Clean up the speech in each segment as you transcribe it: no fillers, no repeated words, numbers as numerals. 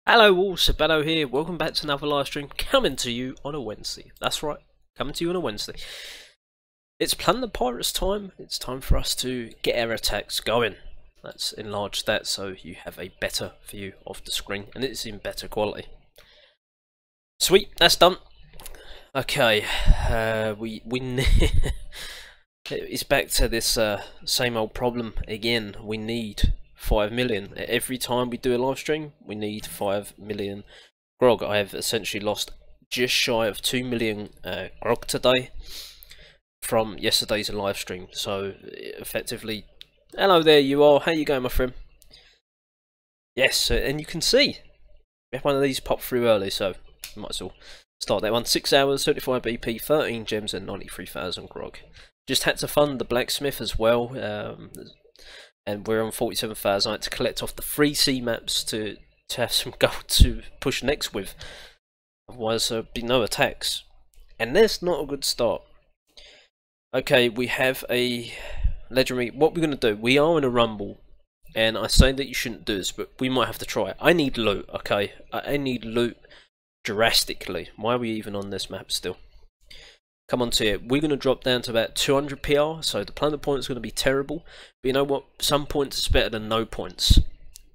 Hello all, Sabello here, welcome back to another live stream, coming to you on a Wednesday. That's right, coming to you on a Wednesday. It's Plunder Pirates time, it's time for us to get our attacks going. Let's enlarge that so you have a better view of the screen, and it's in better quality. Sweet, that's done. Okay, it's back to this same old problem again. We need 5 million. Every time we do a live stream, we need 5 million grog. I have essentially lost just shy of 2 million grog today from yesterday's live stream. So effectively, hello there you are. How you going, my friend? Yes, and you can see we have one of these pop through early, so might as well start that one. 6 hours, 35 BP, 13 gems, and 93,000 grog. Just had to fund the blacksmith as well. And we're on 47,000. I had to collect off the free C maps to have some gold to push next with. Otherwise there'd be no attacks. And that's not a good start. Okay, we have a legendary. What we're going to do, we are in a rumble. And I say that you shouldn't do this, but we might have to try it. I need loot, okay? I need loot drastically. Why are we even on this map still? Come on to it. We're going to drop down to about 200 PR, so the plunder point is going to be terrible. But you know what? Some points is better than no points.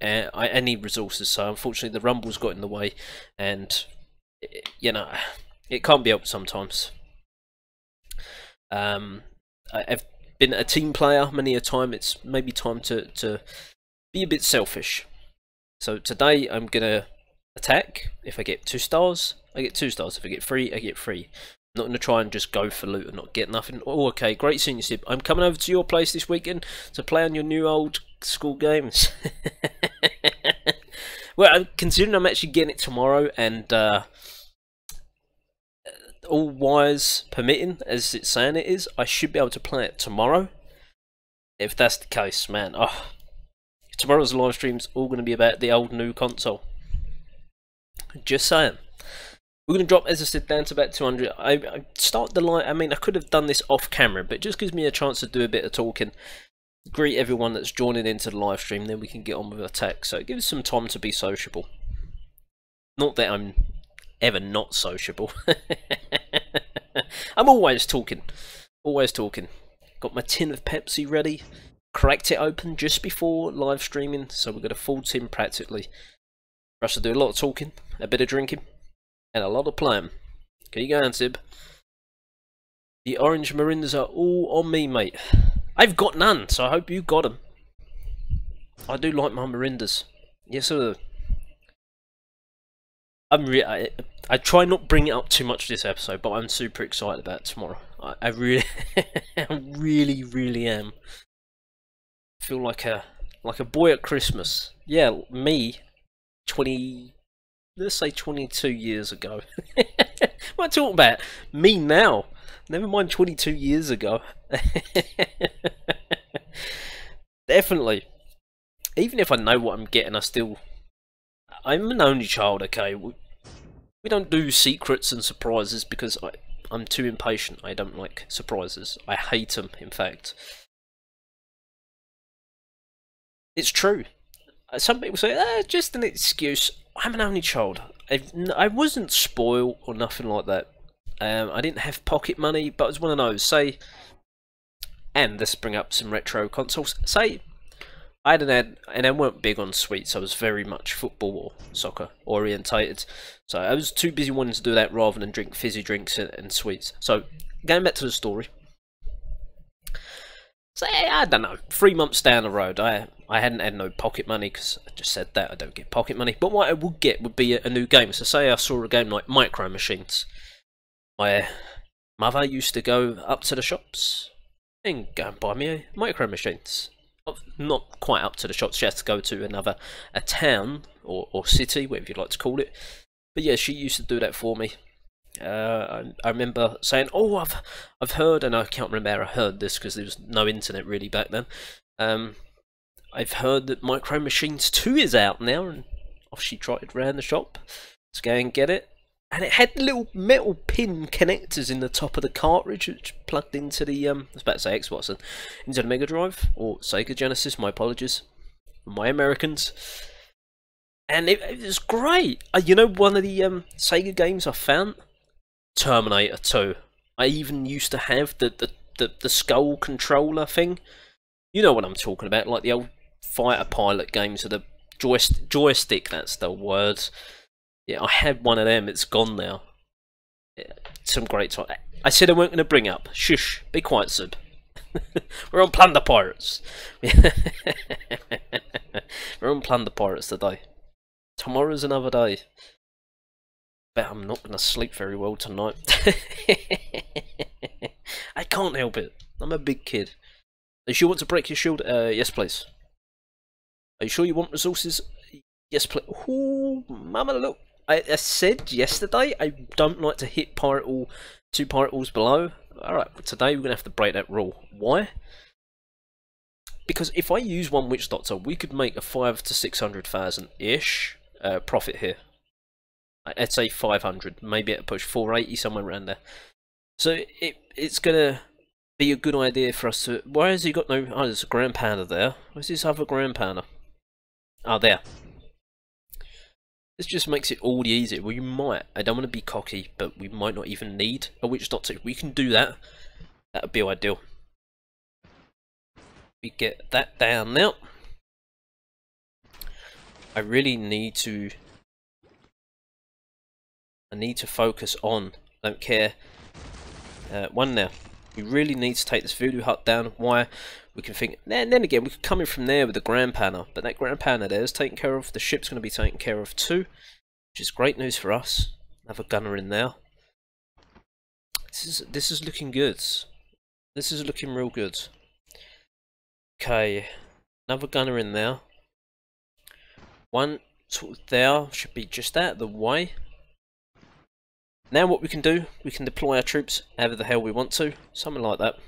I need resources, so unfortunately the rumble's got in the way, and you know, it can't be helped sometimes. I've been a team player many a time. It's maybe time to be a bit selfish. So today I'm going to attack. If I get 2 stars, I get 2 stars. If I get 3, I get 3. Not going to try and just go for loot and not get nothing. Oh, okay, great seeing you, Sib. I'm coming over to your place this weekend to play on your new old school games. Well, considering I'm actually getting it tomorrow, and all wires permitting, as it's saying it is, I should be able to play it tomorrow. If that's the case, man. Oh, tomorrow's live stream's all going to be about the old new console. Just saying. We're going to drop, as I said, down to about 200. I start the live. I mean, I could have done this off camera, but it just gives me a chance to do a bit of talking. Greet everyone that's joining into the live stream, then we can get on with attack. So it gives some time to be sociable. Not that I'm ever not sociable. I'm always talking. Always talking. Got my tin of Pepsi ready. Cracked it open just before live streaming, so we've got a full tin practically. For us to do a lot of talking, a bit of drinking, and a lot of playing. Can you go on, Sib? The orange Mirindas are all on me, mate. I've got none, so I hope you got them. I do like my Mirindas. Yes, sir. I try not bring it up too much this episode, but I'm super excited about tomorrow. I really, I really am. I feel like a boy at Christmas. Yeah, me, 20. Let's say 22 years ago. What am I talking about? Me now. Never mind 22 years ago. Definitely. Even if I know what I'm getting, I'm an only child, okay? We don't do secrets and surprises because I'm too impatient. I don't like surprises. I hate them, in fact. It's true. Some people say, just an excuse. I'm an only child. I wasn't spoiled or nothing like that. I didn't have pocket money, but it was one of those. Say, and let's bring up some retro consoles. Say, I had and I weren't big on sweets. I was very much football or soccer orientated. So I was too busy wanting to do that rather than drink fizzy drinks and sweets. So going back to the story. Say, I don't know, 3 months down the road, I hadn't had no pocket money because I just said that I don't get pocket money. But what I would get would be a new game. So say I saw a game like Micro Machines. My mother used to go up to the shops and go and buy me a Micro Machines. Not quite up to the shops. She has to go to a town or city, whatever you'd like to call it. But yeah, she used to do that for me. I remember saying, "Oh, I've heard," and I can't remember how I heard this because there was no internet really back then. I've heard that Micro Machines 2 is out now, and off she trotted round the shop to go and get it. And it had little metal pin connectors in the top of the cartridge, which plugged into the I was about to say Xbox, into the Mega Drive or Sega Genesis. My apologies, my Americans. and it was great. You know, one of the Sega games I found, Terminator 2. I even used to have the skull controller thing. You know what I'm talking about, like the old fighter pilot games with the joystick. That's the word. Yeah, I had one of them. It's gone now. Yeah, some great time. I said I weren't going to bring up. Shush. Be quiet, Sib. We're on Plunder Pirates. We're on Plunder Pirates today. Tomorrow's another day. Bet I'm not going to sleep very well tonight. I can't help it. I'm a big kid. Are you sure you want to break your shield? Yes, please. Are you sure you want resources? Yes, please. Ooh, mama, look. I said yesterday I don't like to hit two pirate walls below. Alright, today we're going to have to break that rule. Why? Because if I use one Witch Doctor, we could make a 500 to 600,000-ish profit here. I'd say 500, maybe at a push 480, somewhere around there. So it's going to be a good idea for us to... Why has he got no... Oh, there's a Grand Pounder there. Where's this other Grand Pounder? Oh, there. This just makes it all the easier. We might, I don't want to be cocky, but we might not even need a Witch Doctor. If we can do that, that would be ideal. We get that down now. I really need to... I need to focus on, I don't care. One now. We really need to take this Voodoo Hut down. Why? We can think, and then again, we could come in from there with the Grand Pounder, but that Grand Pounder there is taken care of. The ship's going to be taken care of too, which is great news for us. Another gunner in there. This is looking good. This is looking real good. Okay, another gunner in there. One sort of there should be just out of the way. Now what we can do, we can deploy our troops however the hell we want to, something like that.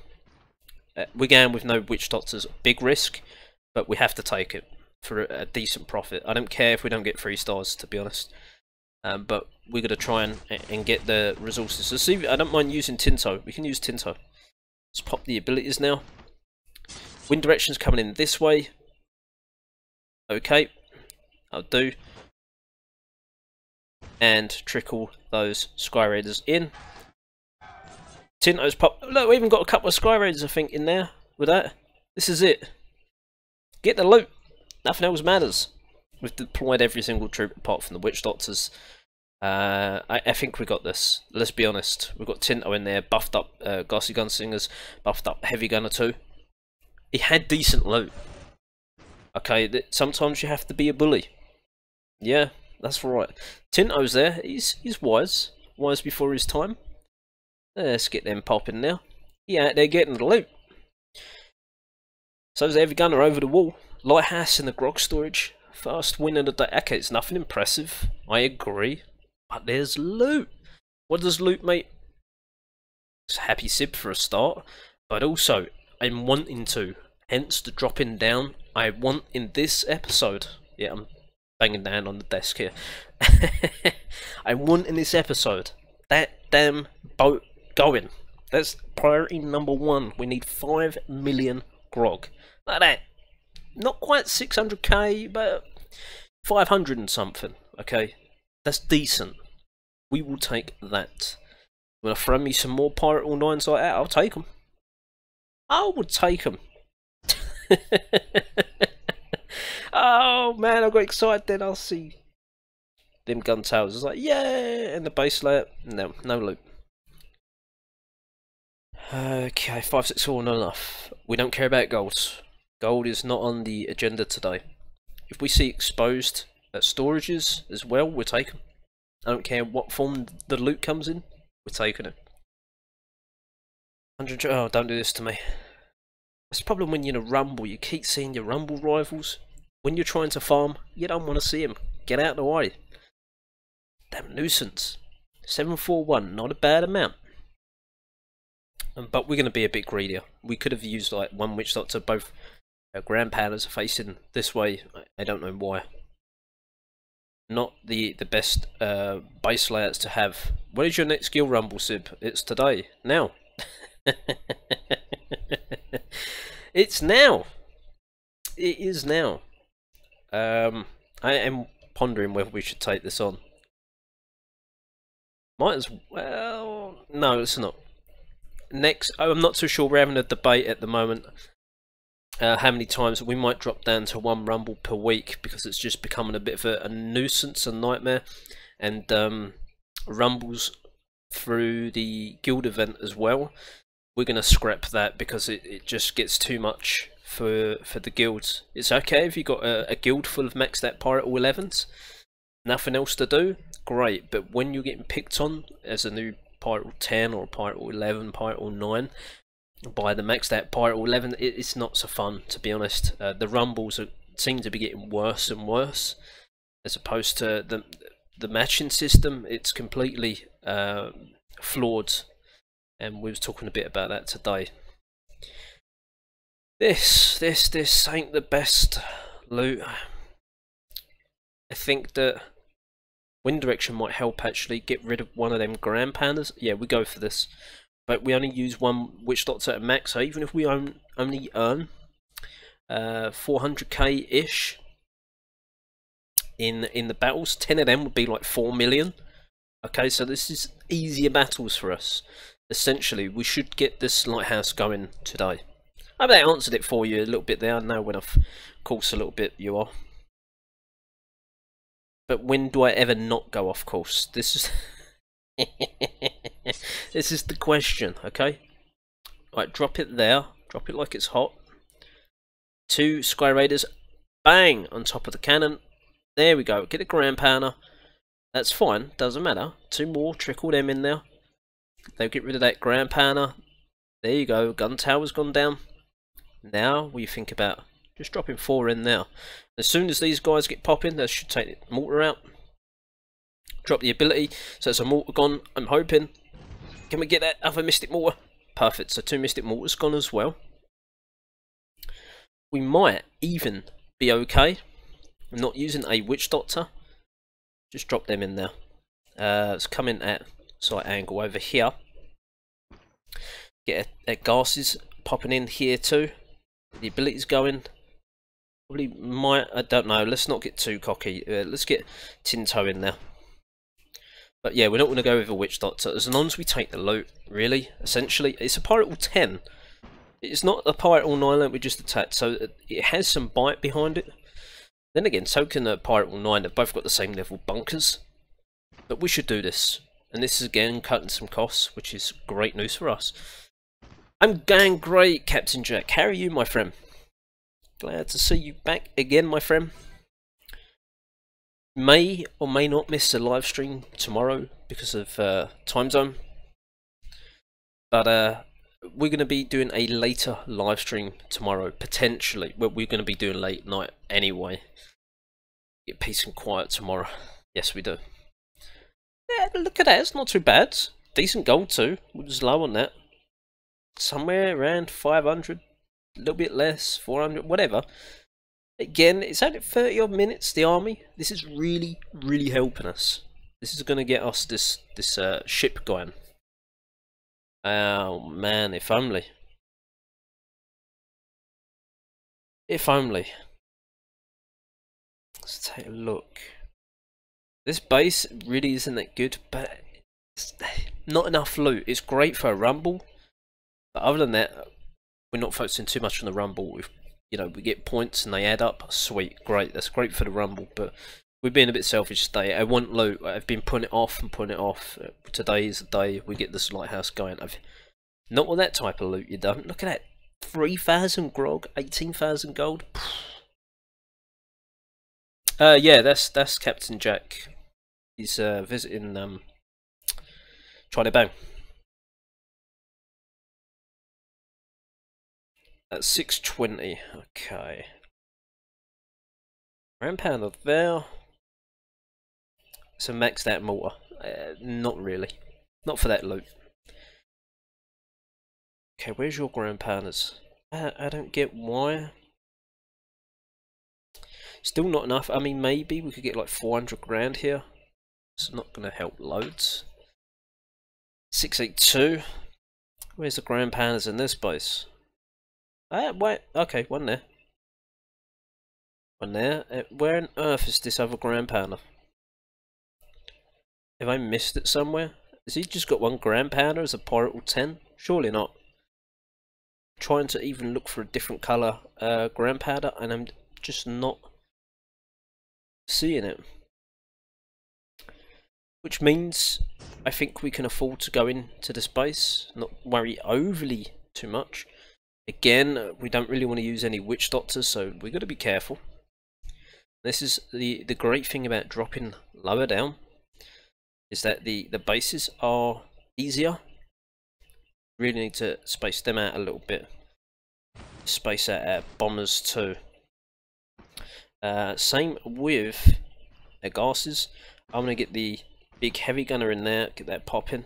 We're going with no Witch Doctors, big risk, but we have to take it for a decent profit. I don't care if we don't get 3 stars, to be honest. But we're going to try and get the resources. So see, I don't mind using Tinto. We can use Tinto. Let's pop the abilities now. Wind direction's coming in this way. Okay, I'll do. And trickle those Sky Raiders in. Tinto's pop. Look, we even got a couple of Sky Raiders, I think, in there with that. This is it. Get the loot. Nothing else matters. We've deployed every single troop apart from the Witch Doctors. I think we got this. Let's be honest. We've got Tinto in there, buffed up Ghastly Gunslingers, buffed up Heavy Gunner too. He had decent loot. Okay, sometimes you have to be a bully. Yeah, that's right. Tinto's there. He's wise. Wise before his time. Let's get them popping now. Yeah, they're getting the loot. So's the Heavy Gunner over the wall. Lighthouse in the grog storage. First win of the day. Okay, it's nothing impressive. I agree. But there's loot. What does loot make? It's happy Sib for a start. But also, I'm wanting to. Hence the dropping down. I want in this episode. Yeah, I'm banging down on the desk here. I want in this episode that damn boat going. That's priority number 1. We need 5 million grog. Like that. Not quite 600k, but 500 and something. Okay, that's decent. We will take that. You wanna throw me some more pirate all 9s like that? I'll take them. I would take them. Oh man, I got excited then. I'll see them gun towers. It's like, yeah, and the base layer. No loot. Okay, 564 not enough. We don't care about gold. Gold is not on the agenda today. If we see exposed storages as well, we're taking them. I don't care what form the loot comes in, we're taking it. 100. Oh, don't do this to me. That's the problem when you're in a rumble. You keep seeing your rumble rivals. When you're trying to farm, you don't want to see them. Get out of the way. Damn nuisance. 741, not a bad amount. But we're going to be a bit greedier. We could have used like one Witch Doctor. Both Grand Pounders are facing this way. I don't know why. Not the best base layouts to have. When is your next Guild Rumble, Sib? It's today. Now. It's now. It is now. I am pondering whether we should take this on. Might as well. No, it's not. Next, I'm not too sure. We're having a debate at the moment. How many times we might drop down to 1 rumble per week, because it's just becoming a bit of a nuisance, a nightmare, and rumbles through the guild event as well. We're going to scrap that because it just gets too much for the guilds. It's okay if you got a guild full of maxed out Pirate 11s, nothing else to do, great, but when you're getting picked on as a new Pirate 10 or Pirate 11, Pirate 9 by the maxed out Pirate 11, it's not so fun, to be honest. The rumbles seem to be getting worse and worse, as opposed to the matching system. It's completely flawed, and we was talking a bit about that today. This ain't the best loot. I think that wind direction might help actually get rid of one of them grand pandas. Yeah, we go for this, but we only use 1 witch doctor at max, so even if we only earn 400k ish in the battles, 10 of them would be like 4 million. Okay, so this is easier battles for us. Essentially, we should get this lighthouse going today. I hope that answered it for you a little bit there. I know when I've course a little bit you are. But when do I ever not go off course? This is this is the question, okay? Right, drop it there. Drop it like it's hot. 2 Sky Raiders, bang, on top of the cannon. There we go. Get a Grand Pounder. That's fine, doesn't matter. 2 more, trickle them in there. They'll get rid of that Grand Pounder. There you go, gun tower's gone down. Now we think about just dropping 4 in now. As soon as these guys get popping, they should take the mortar out. Drop the ability, so it's a mortar gone, I'm hoping. Can we get that other Mystic Mortar? Perfect, so 2 Mystic Mortars gone as well. We might even be okay. I'm not using a Witch Doctor. Just drop them in there. Let's come in at slight angle over here. Get a gases popping in here too. The ability's going. Probably might, I don't know, let's not get too cocky. Let's get Tinto in there. But yeah, we're not going to go with a Witch Doctor as long as we take the loot, really. Essentially, it's a Pirate 10. It's not a Pirate 9 that we just attacked, so it has some bite behind it. Then again, so can a Pirate 9, they've both got the same level bunkers. But we should do this. And this is again cutting some costs, which is great news for us. I'm going great, Captain Jack. How are you, my friend? Glad to see you back again, my friend. May or may not miss a live stream tomorrow because of time zone. But we're going to be doing a later live stream tomorrow, potentially. Well, we're going to be doing late night anyway. Get peace and quiet tomorrow. Yes, we do. Yeah, look at that. It's not too bad. Decent gold too. We was low on that. Somewhere around 500. A little bit less, 400, whatever. Again, it's only 30 odd minutes, the army. This is really, really helping us. This is going to get us this ship going. Oh man, if only. If only. Let's take a look. This base really isn't that good, but it's not enough loot. It's great for a rumble, but other than that, we're not focusing too much on the rumble. You know, we get points and they add up. Sweet, great. That's great for the rumble, but we're being a bit selfish today. I want loot. I've been putting it off and putting it off. Today is the day we get this lighthouse going. Not with that type of loot you don't. Look at that. 3,000 grog, 18,000 gold. Yeah, that's Captain Jack. He's visiting China Bang. At 620, okay. Grand Pounder there. So max that mortar. Not really. Not for that loot. Okay, where's your Grand Pounders? I don't get why. Still not enough. I mean, maybe we could get like 400 grand here. It's not going to help loads. 682. Where's the Grand Pounders in this place? Wait, okay, one there. One there. Where on earth is this other ground pounder? Have I missed it somewhere? Has he just got one ground pounder as a Pirate 10? Surely not. Trying to even look for a different colour ground powder, and I'm just not seeing it. Which means I think we can afford to go into the space, not worry overly too much. Again, we don't really want to use any witch doctors, so we've got to be careful. This is the great thing about dropping lower down, is that the bases are easier. Really need to space them out a little bit. Space out our bombers too. Same with their gases. I'm going to get the big heavy gunner in there, get that popping.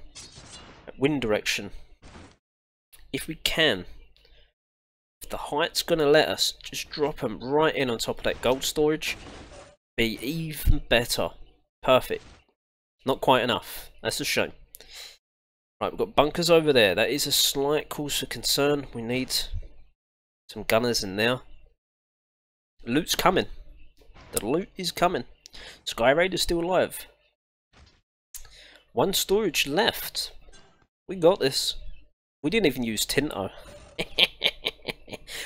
Wind direction. If we can, if the height's going to let us, just drop them right in on top of that gold storage. Be even better. Perfect. Not quite enough. That's a shame. Right, we've got bunkers over there. That is a slight cause for concern. We need some gunners in there. Loot's coming. The loot is coming. Sky Raider's still alive. One storage left. We got this. We didn't even use Tinto.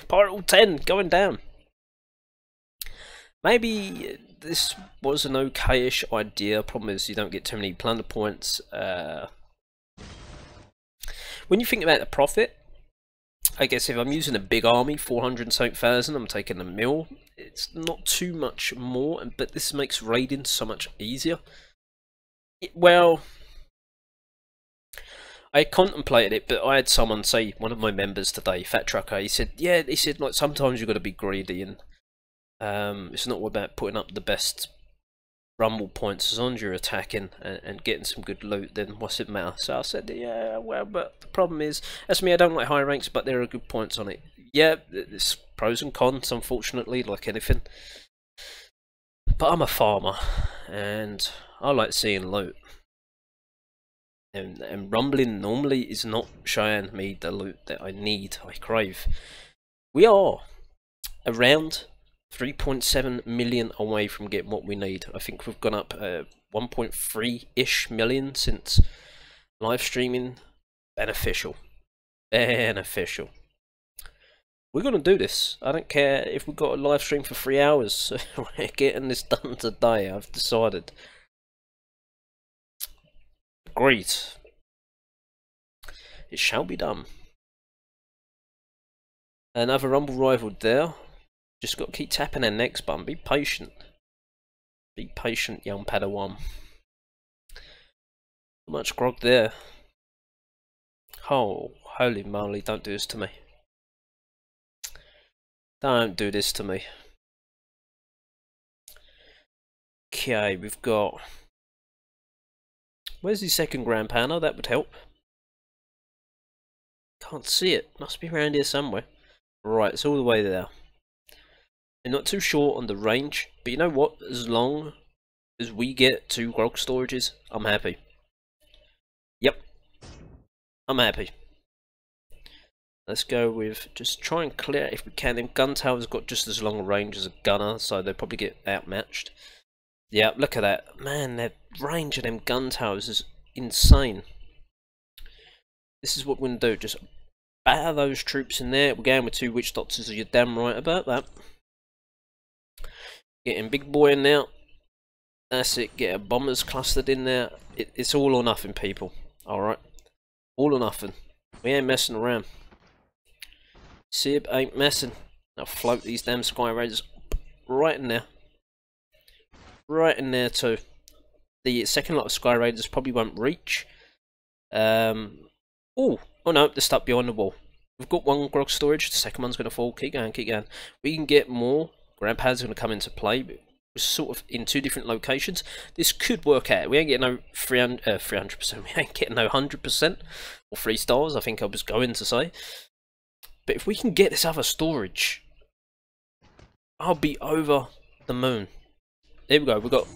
Pirate 10 going down. Maybe this was an okay-ish idea. Problem is you don't get too many plunder points. When you think about the profit, I guess if I'm using a big army, 400,000, I'm taking a mil. It's not too much more, but this makes raiding so much easier. Well, I contemplated it, but I had someone say, one of my members today, Fat Trucker, he said, yeah, he said, like, sometimes you've got to be greedy, and it's not all about putting up the best rumble points. As long as you're attacking and getting some good loot, then what's it matter? So I said, yeah, well, but the problem is, that's me, I don't like high ranks, but there are good points on it. Yeah, there's pros and cons, unfortunately, like anything. But I'm a farmer, and I like seeing loot. And rumbling normally is not showing me the loot that I need, I crave. We are around 3.7 million away from getting what we need. I think we've gone up 1.3-ish million since live streaming. Beneficial. Beneficial. We're going to do this. I don't care if we've got a live stream for 3 hours. We're getting this done today, I've decided. Agreed. It shall be done. Another rumble rival there. Just got to keep tapping our next button. Be patient. Be patient, young Padawan. Not much grog there. Oh, holy moly, don't do this to me. Don't do this to me. Okay, we've got... Where's the second ground pounder? That would help. Can't see it. Must be around here somewhere. Right, it's all the way there. They're not too short on the range, but you know what? As long as we get 2 grog storages, I'm happy. Yep. I'm happy. Let's go with just try and clear if we can. Them gun towers got just as long a range as a gunner, so they'll probably get outmatched. Yeah, look at that. Man, their range of them gun towers is insane. This is what we're going to do. Just batter those troops in there. We're going with 2 witch doctors, so you're damn right about that. Getting big boy in there. That's it. Get our bombers clustered in there. It's all or nothing, people. Alright. All or nothing. We ain't messing around. Sib ain't messing. Now float these damn Sky Raiders right in there. Right in there too. The second lot of Sky Raiders probably won't reach. Oh no, they're stuck behind the wall. We've got 1 grog storage, the second one's going to fall. Keep going, keep going. We can get more. Ground pads are going to come into play, but we're sort of in 2 different locations. This could work out. We ain't getting no 300%. We ain't getting no 100% or 3 stars, I think I was going to say. But if we can get this other storage, I'll be over the moon. There we go, we got...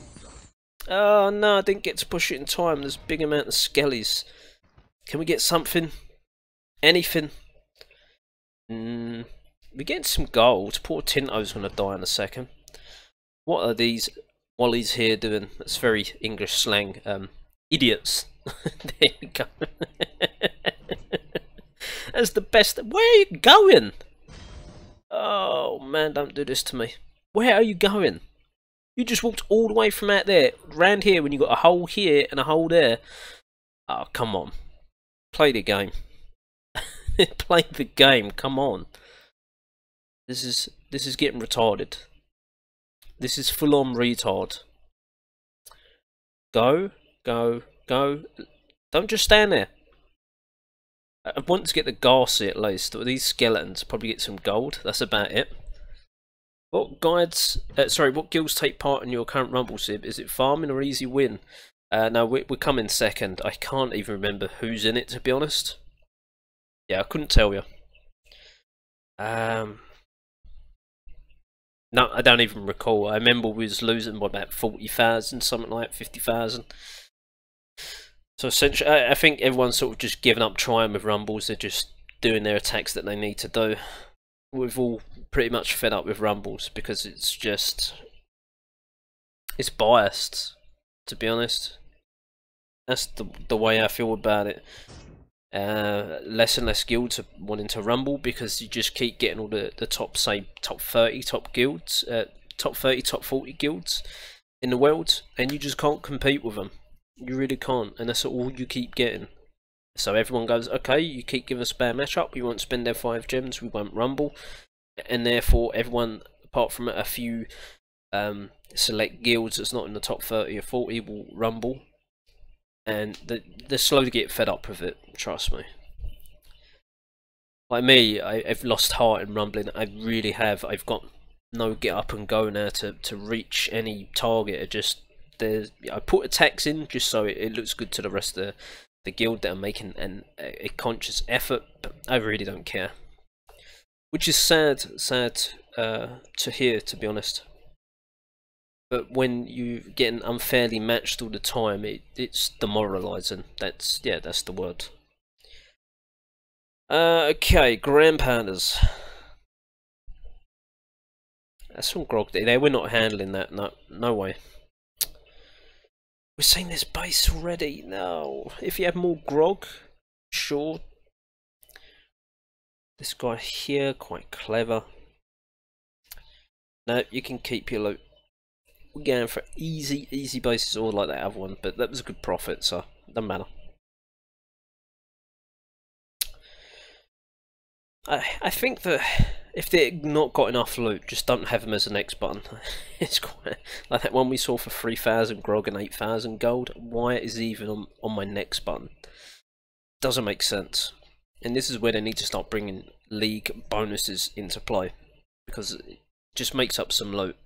Oh no, I didn't get to push it in time. There's a big amount of skellies. Can we get something? Anything? We're getting some gold. Poor Tinto's going to die in a second. What are these Wallies here doing? That's very English slang. Idiots. There you go. That's the best. Where are you going? Oh man, don't do this to me. Where are you going? You just walked all the way from out there, round here when you got a hole here and a hole there. Oh, come on. Play the game. Play the game, come on. This is getting retarded. This is full on retard. Go, go, go. Don't just stand there. I want to get the Garcia at least. These skeletons probably get some gold. That's about it. What guides? What guilds take part in your current Rumble Sib? Is it farming or easy win? No, we're coming second. I can't even remember who's in it, to be honest. Yeah, I couldn't tell you. No, I don't even recall. I remember we was losing by about 40,000, something like 50,000. So essentially, I think everyone's sort of just given up trying with Rumbles. They're just doing their attacks that they need to do. We've all pretty much fed up with Rumbles because it's biased, to be honest. That's the way I feel about it. Less and less guilds are wanting to Rumble because you just keep getting all the top, say, top 30 top guilds, top 30, top 40 guilds in the world, and you just can't compete with them. You really can't, and that's all you keep getting. So everyone goes, okay, you keep giving us a bad matchup, we won't spend their 5 gems, we won't Rumble, and therefore everyone, apart from a few select guilds that's not in the top 30 or 40, will Rumble. And they're slow to get fed up with it, trust me. Like me, I've lost heart in rumbling. I really have. I've got no get up and go now to reach any target. I put attacks in just so it looks good to the rest of the guild that are making a conscious effort, but I really don't care. Which is sad to hear, to be honest. But when you get unfairly matched all the time, it's demoralising. That's the word. Okay, Grand Pandas. That's from Grog there. We're not handling that. No way. We've seen this base already. No. If you have more Grog, sure. This guy here, quite clever. No, you can keep your loot. We're going for easy bases, all like that other one, but that was a good profit, so it doesn't matter. I think that if they've not got enough loot, just don't have them as the next button. It's quite like that one we saw for 3,000 grog and 8,000 gold. Why is it even on my next button? Doesn't make sense. And this is where they need to start bringing league bonuses into play, because it just makes up some loot.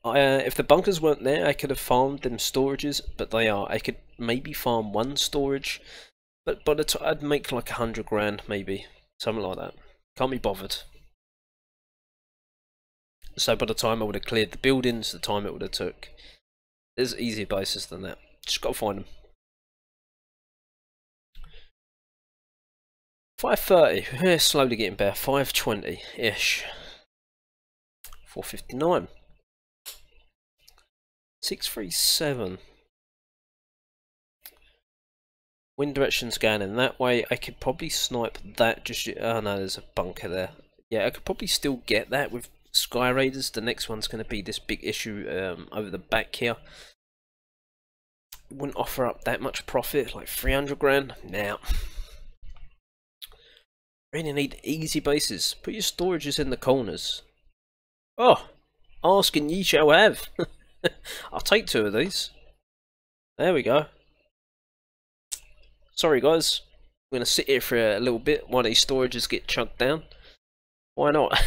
If the bunkers weren't there, I could have farmed them storages, but they are. I could maybe farm one storage, but I'd make like 100 grand, maybe something like that. Can't be bothered. So by the time I would have cleared the buildings, the time it would have took. There's easier bases than that. Just gotta find them. 530. We're slowly getting better. 520 ish. 459. 637. Wind direction's going in that way. I could probably snipe that just... Oh no, there's a bunker there. Yeah, I could probably still get that with Sky Raiders. The next one's going to be this big issue over the back here. Wouldn't offer up that much profit, like 300 grand. Now, really need easy bases. Put your storages in the corners. Oh, asking ye shall have. I'll take 2 of these. There we go. Sorry guys, we're going to sit here for a little bit while these storages get chunked down. Why not?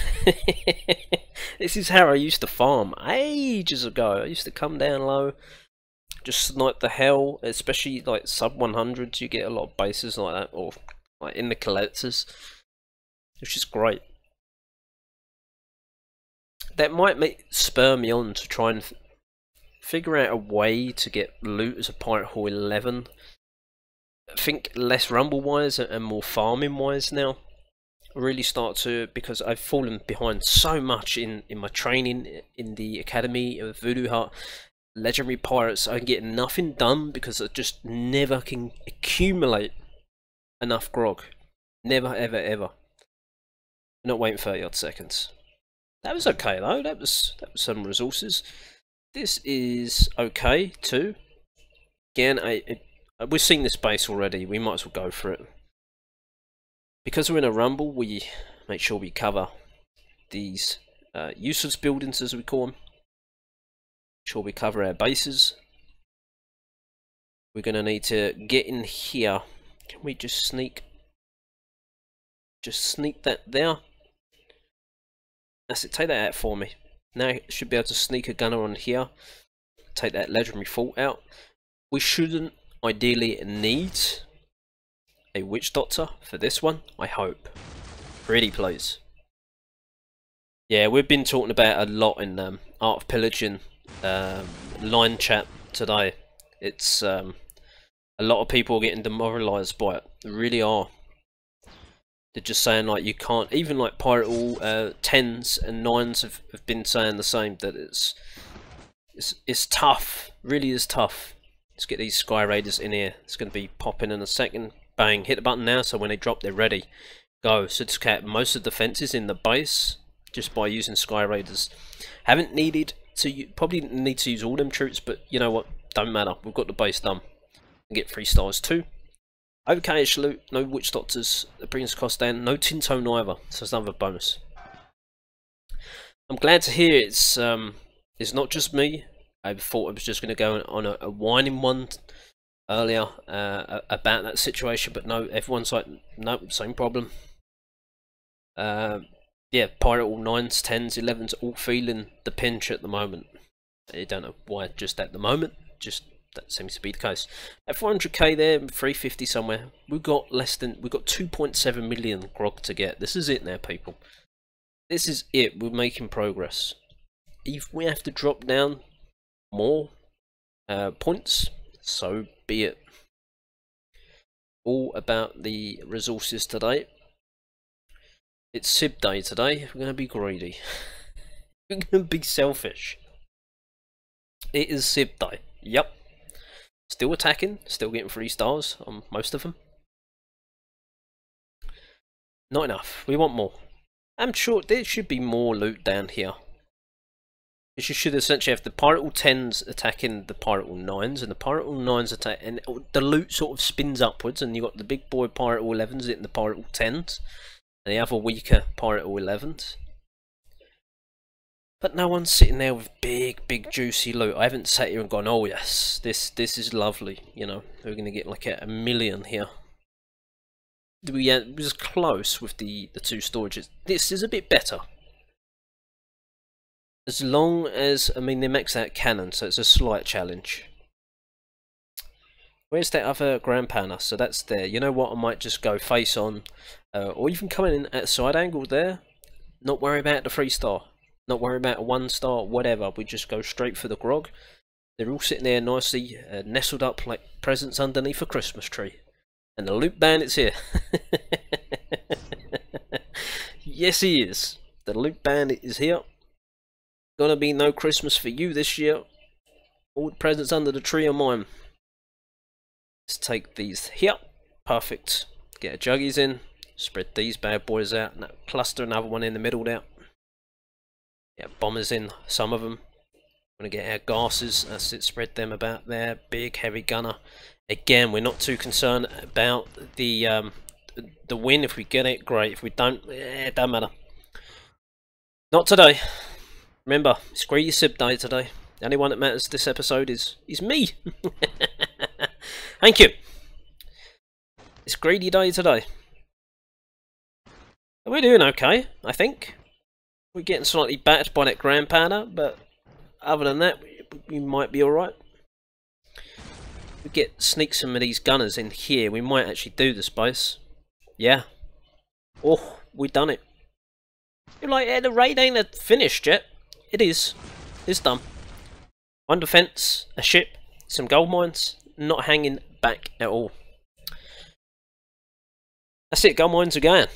This is how I used to farm ages ago. I used to come down low, just snipe the hell, especially like sub 100s, you get a lot of bases like that, or like in the collectors, which is great. That might spur me on to try and figure out a way to get loot as a Pirate Hall 11. I think less rumble wise and more farming wise now. really start to, because I've fallen behind so much in my training in the academy of Voodoo Heart Legendary Pirates. I get nothing done because I just never can accumulate enough grog. Never, ever, ever. I'm not waiting 30 odd seconds. That was okay though. That was some resources. This is okay too. Again, we've seen this base already. We might as well go for it. Because we're in a rumble, we make sure we cover these useless buildings, as we call them. Make sure we cover our bases. We're going to need to get in here. Can we just sneak? Just sneak that there. That's it. Take that out for me. Now I should be able to sneak a gunner on here. Take that legendary fort out. We shouldn't ideally need a witch doctor for this one, I hope. Pretty please. Yeah, we've been talking about a lot in Art of Pillaging line chat today. It's a lot of people are getting demoralised by it. They really are. They're just saying like you can't, even like Pirate All 10s and 9s have been saying the same, that it's tough, really is tough. Let's get these Sky Raiders in here. It's going to be popping in a second. Bang, hit the button now, so when they drop they're ready. Go. So just cap most of the defences in the base just by using Sky Raiders. Haven't needed to, probably need to use all them troops, but you know what, don't matter, we've got the base done. And get 3 stars too. Okay, loot, no witch doctors, that brings cost down, no Tinto neither, so it's another bonus. I'm glad to hear it's not just me. I thought I was just going to go on a whining one earlier about that situation, but no, everyone's like, no, same problem. Yeah, Pirate All 9s, 10s, 11s, all feeling the pinch at the moment. I don't know why, just at the moment, just that seems to be the case. At 400k there, 350 somewhere, we've got 2.7 million grog to get. This is it now, people. This is it. We're making progress. If we have to drop down more points, so be it. All about the resources today. It's Sib Day today. We're going to be greedy. We're going to be selfish. It is Sib Day. Yep. Still attacking. Still getting 3 stars on most of them. Not enough. We want more. I'm sure there should be more loot down here. You should essentially have the Pirate All 10s attacking the Pirate All 9s, and the Pirate All 9s attack, and the loot sort of spins upwards, and you've got the big boy Pirate All 11s hitting the Pirate All 10s, and the other weaker Pirate All 11s. But no one's sitting there with big juicy loot. I haven't sat here and gone, oh yes, this is lovely, you know, we're going to get like a million here. It was close with the 2 storages. This is a bit better. As long as, I mean, they max out cannon, so it's a slight challenge. Where's that other Grand Panner? So that's there. You know what, I might just go face on, or even coming in at a side angle there. Not worry about the 3 star. Not worry about a 1 star, whatever. We just go straight for the grog. They're all sitting there nicely, nestled up like presents underneath a Christmas tree. And the loot bandit's here. Yes, he is. The loot bandit is here. Gonna be no Christmas for you this year. All the presents under the tree are mine. Let's take these here. Perfect. Get a juggies in. Spread these bad boys out. And cluster another one in the middle there. Get bombers in, some of them. Gonna get our gases. That's it. Spread them about there. Big heavy gunner. Again, we're not too concerned about the win. If we get it, great. If we don't, it doesn't matter. Not today. Remember, it's Greedy Sib Day today. The only one that matters this episode is me. Thank you. It's Greedy Day today. We're doing okay, I think. We're getting slightly battered by that Grand Panner, but other than that, we might be alright. We sneak some of these gunners in here. We might actually do the space. Yeah. Oh, we done it. You're like, yeah, the raid ain't finished yet. It is. It's done. 1 defense, a ship, some gold mines, not hanging back at all. That's it, gold mines are going.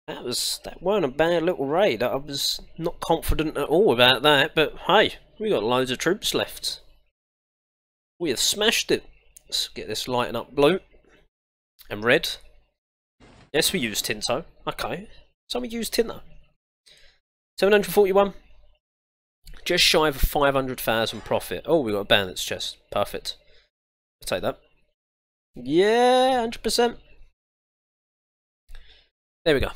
That weren't a bad little raid. I was not confident at all about that, but hey, we got loads of troops left. We have smashed it. Let's get this lighting up blue and red. Yes, we used Tinto. Okay, so we used Tinto. 741. Just shy of 500,000 profit. Oh, we got a bandit's chest. Perfect. I'll take that. Yeah, 100%. There we go.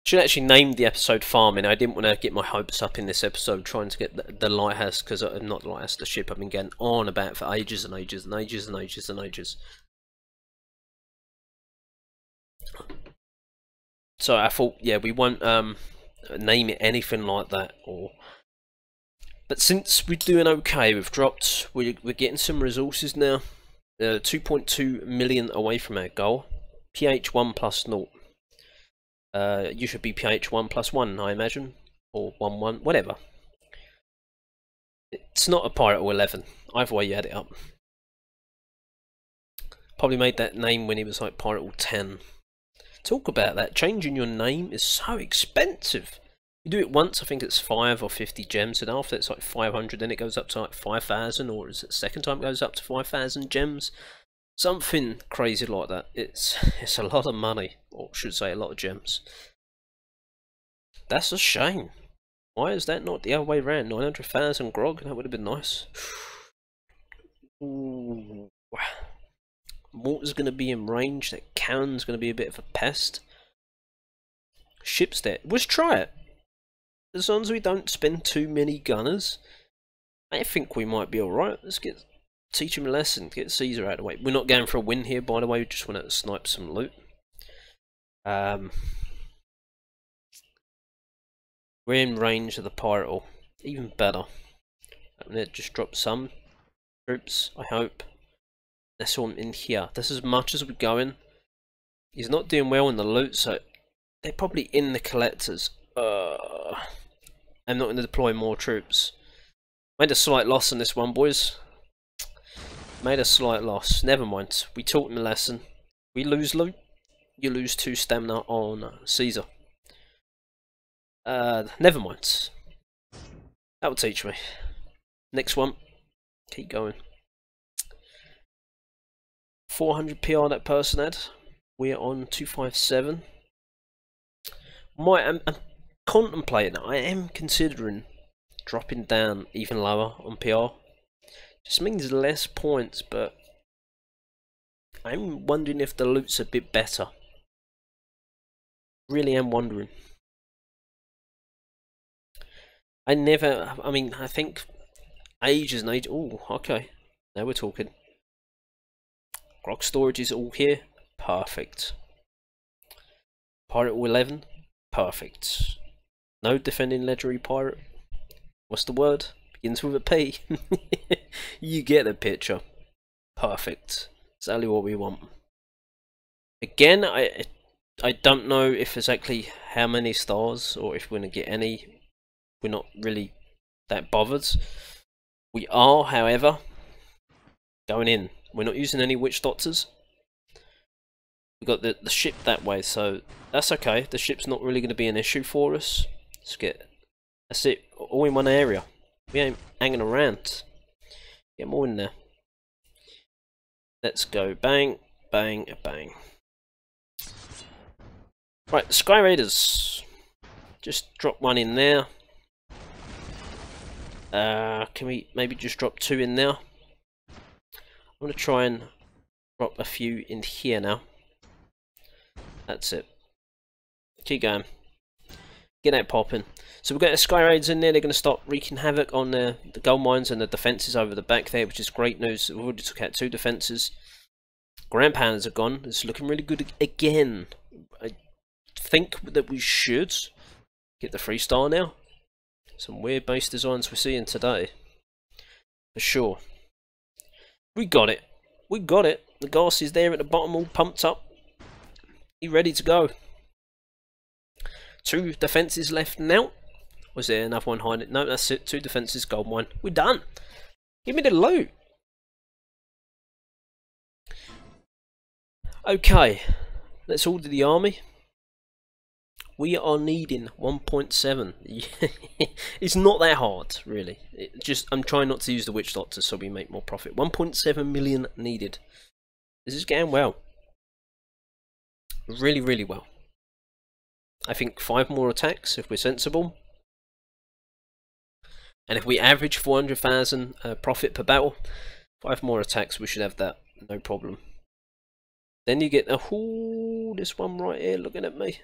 Should actually name the episode farming. I didn't want to get my hopes up in this episode trying to get the lighthouse, because I'm not the lighthouse, the ship I've been getting on about for ages and ages and ages and ages and ages. So I thought, yeah, we won't name it anything like that. But since we're doing okay, we're getting some resources now. 2.2 million away from our goal. pH 1 plus 0. You should be pH 1 plus 1, I imagine, or 1 1, whatever. It's not a Pirate 11. Either way, you add it up. Probably made that name when he was like Pirate 10. Talk about that. Changing your name is so expensive. You do it once, I think it's 5 or 50 gems, and after it's like 500, then it goes up to like 5,000, or is it the second time it goes up to 5,000 gems? Something crazy like that. It's a lot of money, or should say a lot of gems. That's a shame. Why is that not the other way around? 900,000 grog, that would have been nice. Ooh. Mortar's going to be in range. That cannon's going to be a bit of a pest. Ship's there. Let's try it. As long as we don't spend too many gunners, I think we might be alright. Let's teach him a lesson. Get Caesar out of the way. We're not going for a win here, by the way. We just want to snipe some loot. We're in range of the pirate. Even better. I'm going to just drop some troops, I hope. That's all in here. That's as much as we're going. He's not doing well in the loot, so they're probably in the collectors. I'm not going to deploy more troops. Made a slight loss on this one, boys. Made a slight loss. Never mind. We taught him a lesson. We lose loot. You lose 2 stamina on Caesar. Never mind. That will teach me. Next one. Keep going. 400 PR that person had. We're on 257. I'm contemplating. I am considering dropping down even lower on PR. Just means less points, but I'm wondering if the loot's a bit better. Really am wondering. I think ages and ages. Oh, okay. Now we're talking. Grog storage is all here. Perfect. Pirate 11. Perfect. No defending legendary pirate. What's the word? Begins with a P. You get the picture. Perfect. Exactly what we want. Again, I don't know if exactly how many stars or if we're going to get any. We're not really that bothered. We are, however, going in. We're not using any witch doctors. We've got the ship that way, so that's okay. The ship's not really going to be an issue for us. That's it, all in one area. We ain't hanging around. Get more in there. Let's go. Bang, bang, bang. Right, Sky Raiders. Just drop one in there. Can we maybe just drop 2 in there? I'm going to try and drop a few in here now. That's it. Keep going. Get that popping. So we've got the Sky Raiders in there. They're going to start wreaking havoc on the gold mines and the defences over the back there, which is great news. We've already took out 2 defences. Grand Pandas are gone. It's looking really good again. I think that we should get the 3-star now. Some weird base designs we're seeing today. For sure. We got it. We got it. The gas is there at the bottom, all pumped up. He's ready to go. 2 defences left now. Was there another one hiding? No, that's it. 2 defences, gold mine. We're done. Give me the loot. Okay. Let's order the army. We are needing 1.7. It's not that hard, really. I'm trying not to use the witch doctor so we make more profit. 1.7 million needed. This is going well. Really, really well. I think 5 more attacks if we're sensible. And if we average 400,000 profit per battle, 5 more attacks, we should have that, no problem. Then you get this one right here looking at me.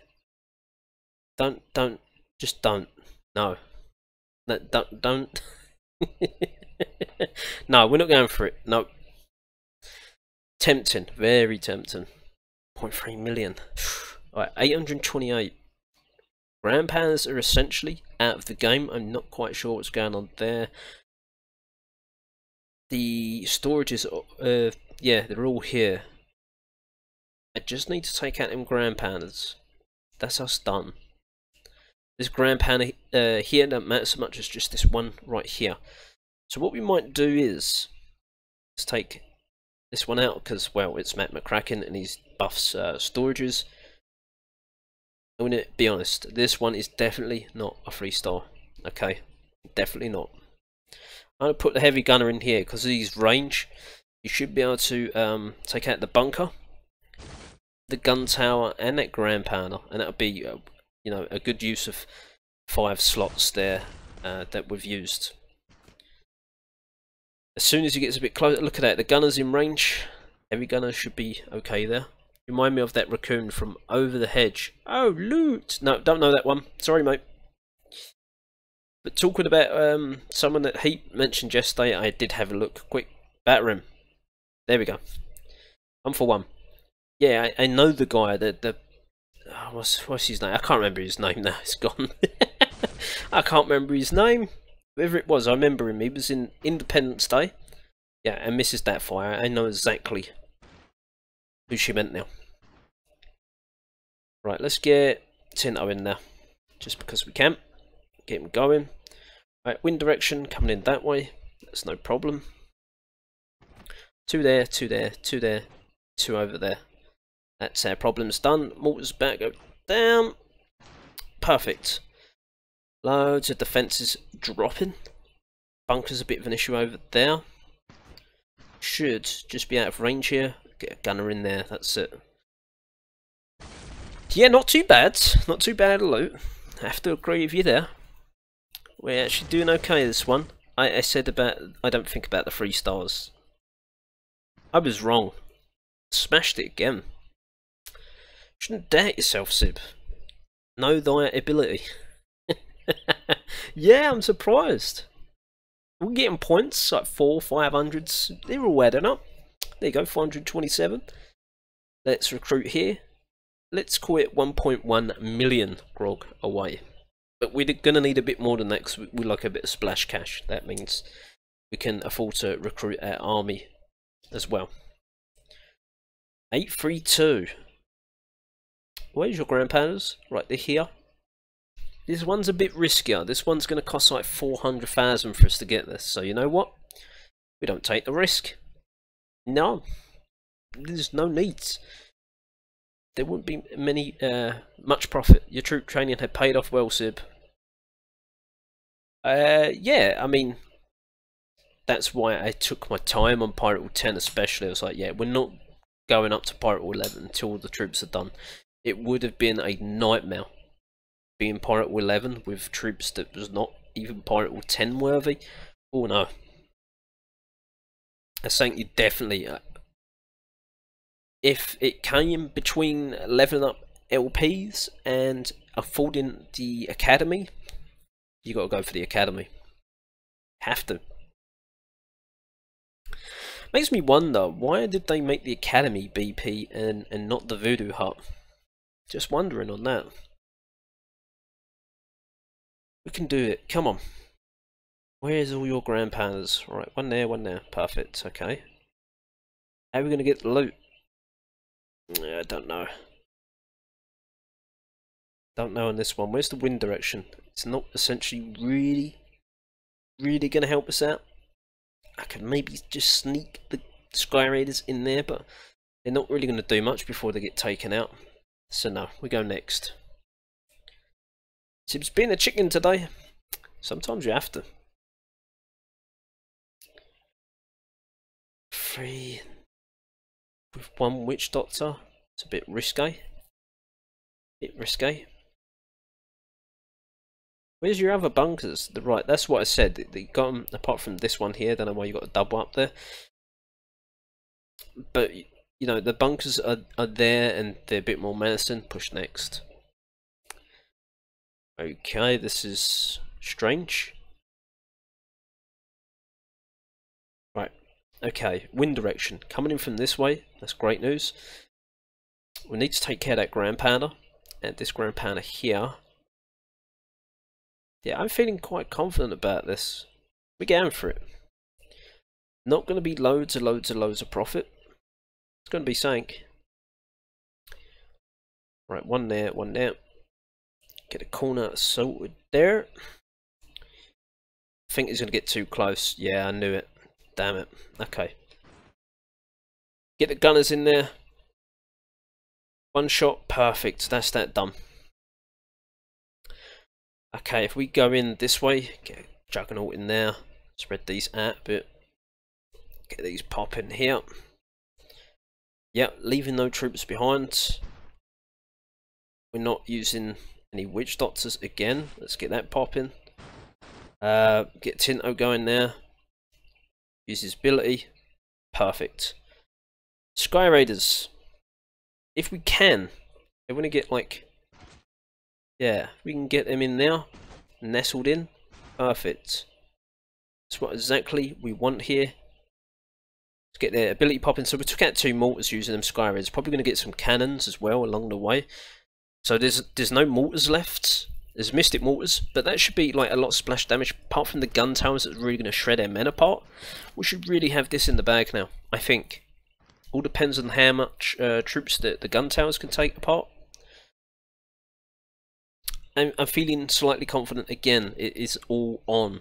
Just don't. No. Don't. No, we're not going for it. No. Tempting, very tempting. 0.3 million. Alright, 828. Grand Powers are essentially out of the game. I'm not quite sure what's going on there. The storages, yeah, they're all here. I just need to take out them Grand Powers. That's us done. This Grand Powder here don't matter so much as just this one right here. So what we might do is let's take this one out because, well, it's Matt McCracken and he buffs storages. I'm gonna be honest, this one is definitely not a 3-star. Okay, definitely not. I'm gonna put the heavy gunner in here because of his range. You should be able to take out the bunker, the gun tower, and that Grand Powder, and that'll be you know, a good use of 5 slots there that we've used. As soon as he gets a bit closer, look at that, the gunner's in range. Heavy gunner should be okay there. Remind me of that raccoon from Over the Hedge. Oh, loot! No, don't know that one. Sorry, mate. But talking about someone that Heat mentioned yesterday, I did have a look. Quick, batter him. There we go. 1 for 1. Yeah, I know the guy. What's his name? I can't remember his name now. It's gone. I can't remember his name. Whoever it was, I remember him. He was in Independence Day. Yeah, and Mrs. Datfire. I know exactly who she meant now. Right, let's get Tinto in there. Just because we can. Get him going. Right, wind direction coming in that way. That's no problem. 2 there, 2 there, 2 there, 2 over there. That's our problems done. Mortars back, go down. Perfect. Loads of defences dropping. Bunker's a bit of an issue over there. Should just be out of range here. Get a gunner in there, that's it. Yeah, not too bad. Not too bad a loot. I have to agree with you there. We're actually doing okay this one. I said about, I don't think about the 3 stars. I was wrong. Smashed it again. Shouldn't doubt yourself, Sib. Know thy ability. Yeah, I'm surprised. We're getting points, like 400s, 500s. They're all adding up. There you go, 427. Let's recruit here. Let's call it 1.1 million grog away. But we're going to need a bit more than that because we like a bit of splash cash. That means we can afford to recruit our army as well. 832. Where's your Grand Powders? Right, they're here. This one's a bit riskier. This one's going to cost like 400,000 for us to get this. So you know what? We don't take the risk. No. There's no needs. There wouldn't be much profit. Your troop training had paid off well, Sib. Yeah, I mean, that's why I took my time on Pirate War 10 especially. I was like, yeah, we're not going up to Pirate War 11 until all the troops are done. It would have been a nightmare being Pirate War 11 with troops that was not even Pirate War 10 worthy. Oh no. I think you definitely... if it came between leveling up LPs and affording the academy, you got to go for the academy. Have to. Makes me wonder, why did they make the academy BP and not the Voodoo Hut? Just wondering on that. We can do it. Come on. Where's all your Grand Powders? Right, one there, one there. Perfect. Okay. How are we going to get the loot? I don't know. Don't know on this one. Where's the wind direction? It's not essentially really going to help us out. I could maybe just sneak the Sky Raiders in there, but they're not really going to do much before they get taken out. So no, we go next. Seems being a chicken today. Sometimes you have to. 3 with 1 witch doctor. It's a bit risque. Where's your other bunkers? Right, that's what I said. They got them, apart from this one here. Don't know why you got a double up there. But you know, the bunkers are there and they're a bit more menacing. Push next. Okay, this is strange. Right, okay, wind direction. Coming in from this way, that's great news. We need to take care of that ground pounder. And this ground pounder here. Yeah, I'm feeling quite confident about this. We're going for it. Not going to be loads of profit. It's going to be sank. Right, one there, one there. Get a corner sorted there. I think he's going to get too close. Yeah, I knew it. Damn it. Okay. Get the gunners in there. One shot, perfect. That's that done. Okay, if we go in this way, get a juggernaut in there. Spread these out a bit. Get these popping here. Yep, leaving no troops behind. We're not using any witch doctors again. Let's get that popping. Get Tinto going there. Use his ability. Perfect. Sky Raiders. If we can, I want to get like, yeah, we can get them in there, nestled in. Perfect. That's what exactly we want here. Let's get their ability popping. So we took out 2 mortars using them Sky Raiders. Probably going to get some cannons as well along the way. So there's no mortars left. There's Mystic Mortars, but that should be like a lot of splash damage. Apart from the gun towers that's really going to shred their men apart. We should really have this in the bag now, I think. All depends on how much troops that the gun towers can take apart. I'm feeling slightly confident again. It is all on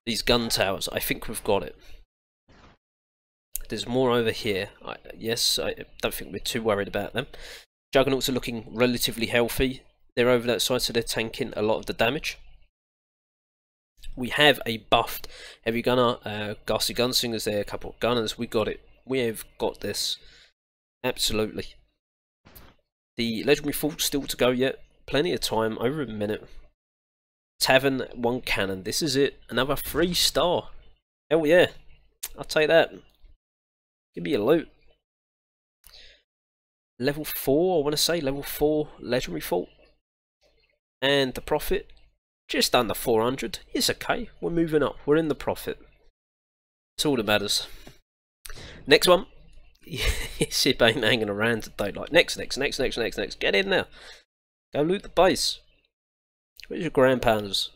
these gun towers. I think we've got it. There's more over here. Yes, I don't think we're too worried about them. Juggernauts are looking relatively healthy. They're over that side, so they're tanking a lot of the damage. We have a buffed heavy gunner, Ghastly Gunslingers there, a couple of gunners. We got it. We have got this. Absolutely. The legendary fort still to go yet. Plenty of time, over a minute. Tavern, 1 cannon. This is it. Another 3-star. Hell yeah. I'll take that. Give me a loot. Level 4, I want to say. Level 4 legendary fort. And the profit, just under 400. It's okay. We're moving up. We're in the profit. That's all that matters. Next one. Sip ain't hanging around today. Like next. Get in there. Go loot the base. Where's your ground pounders?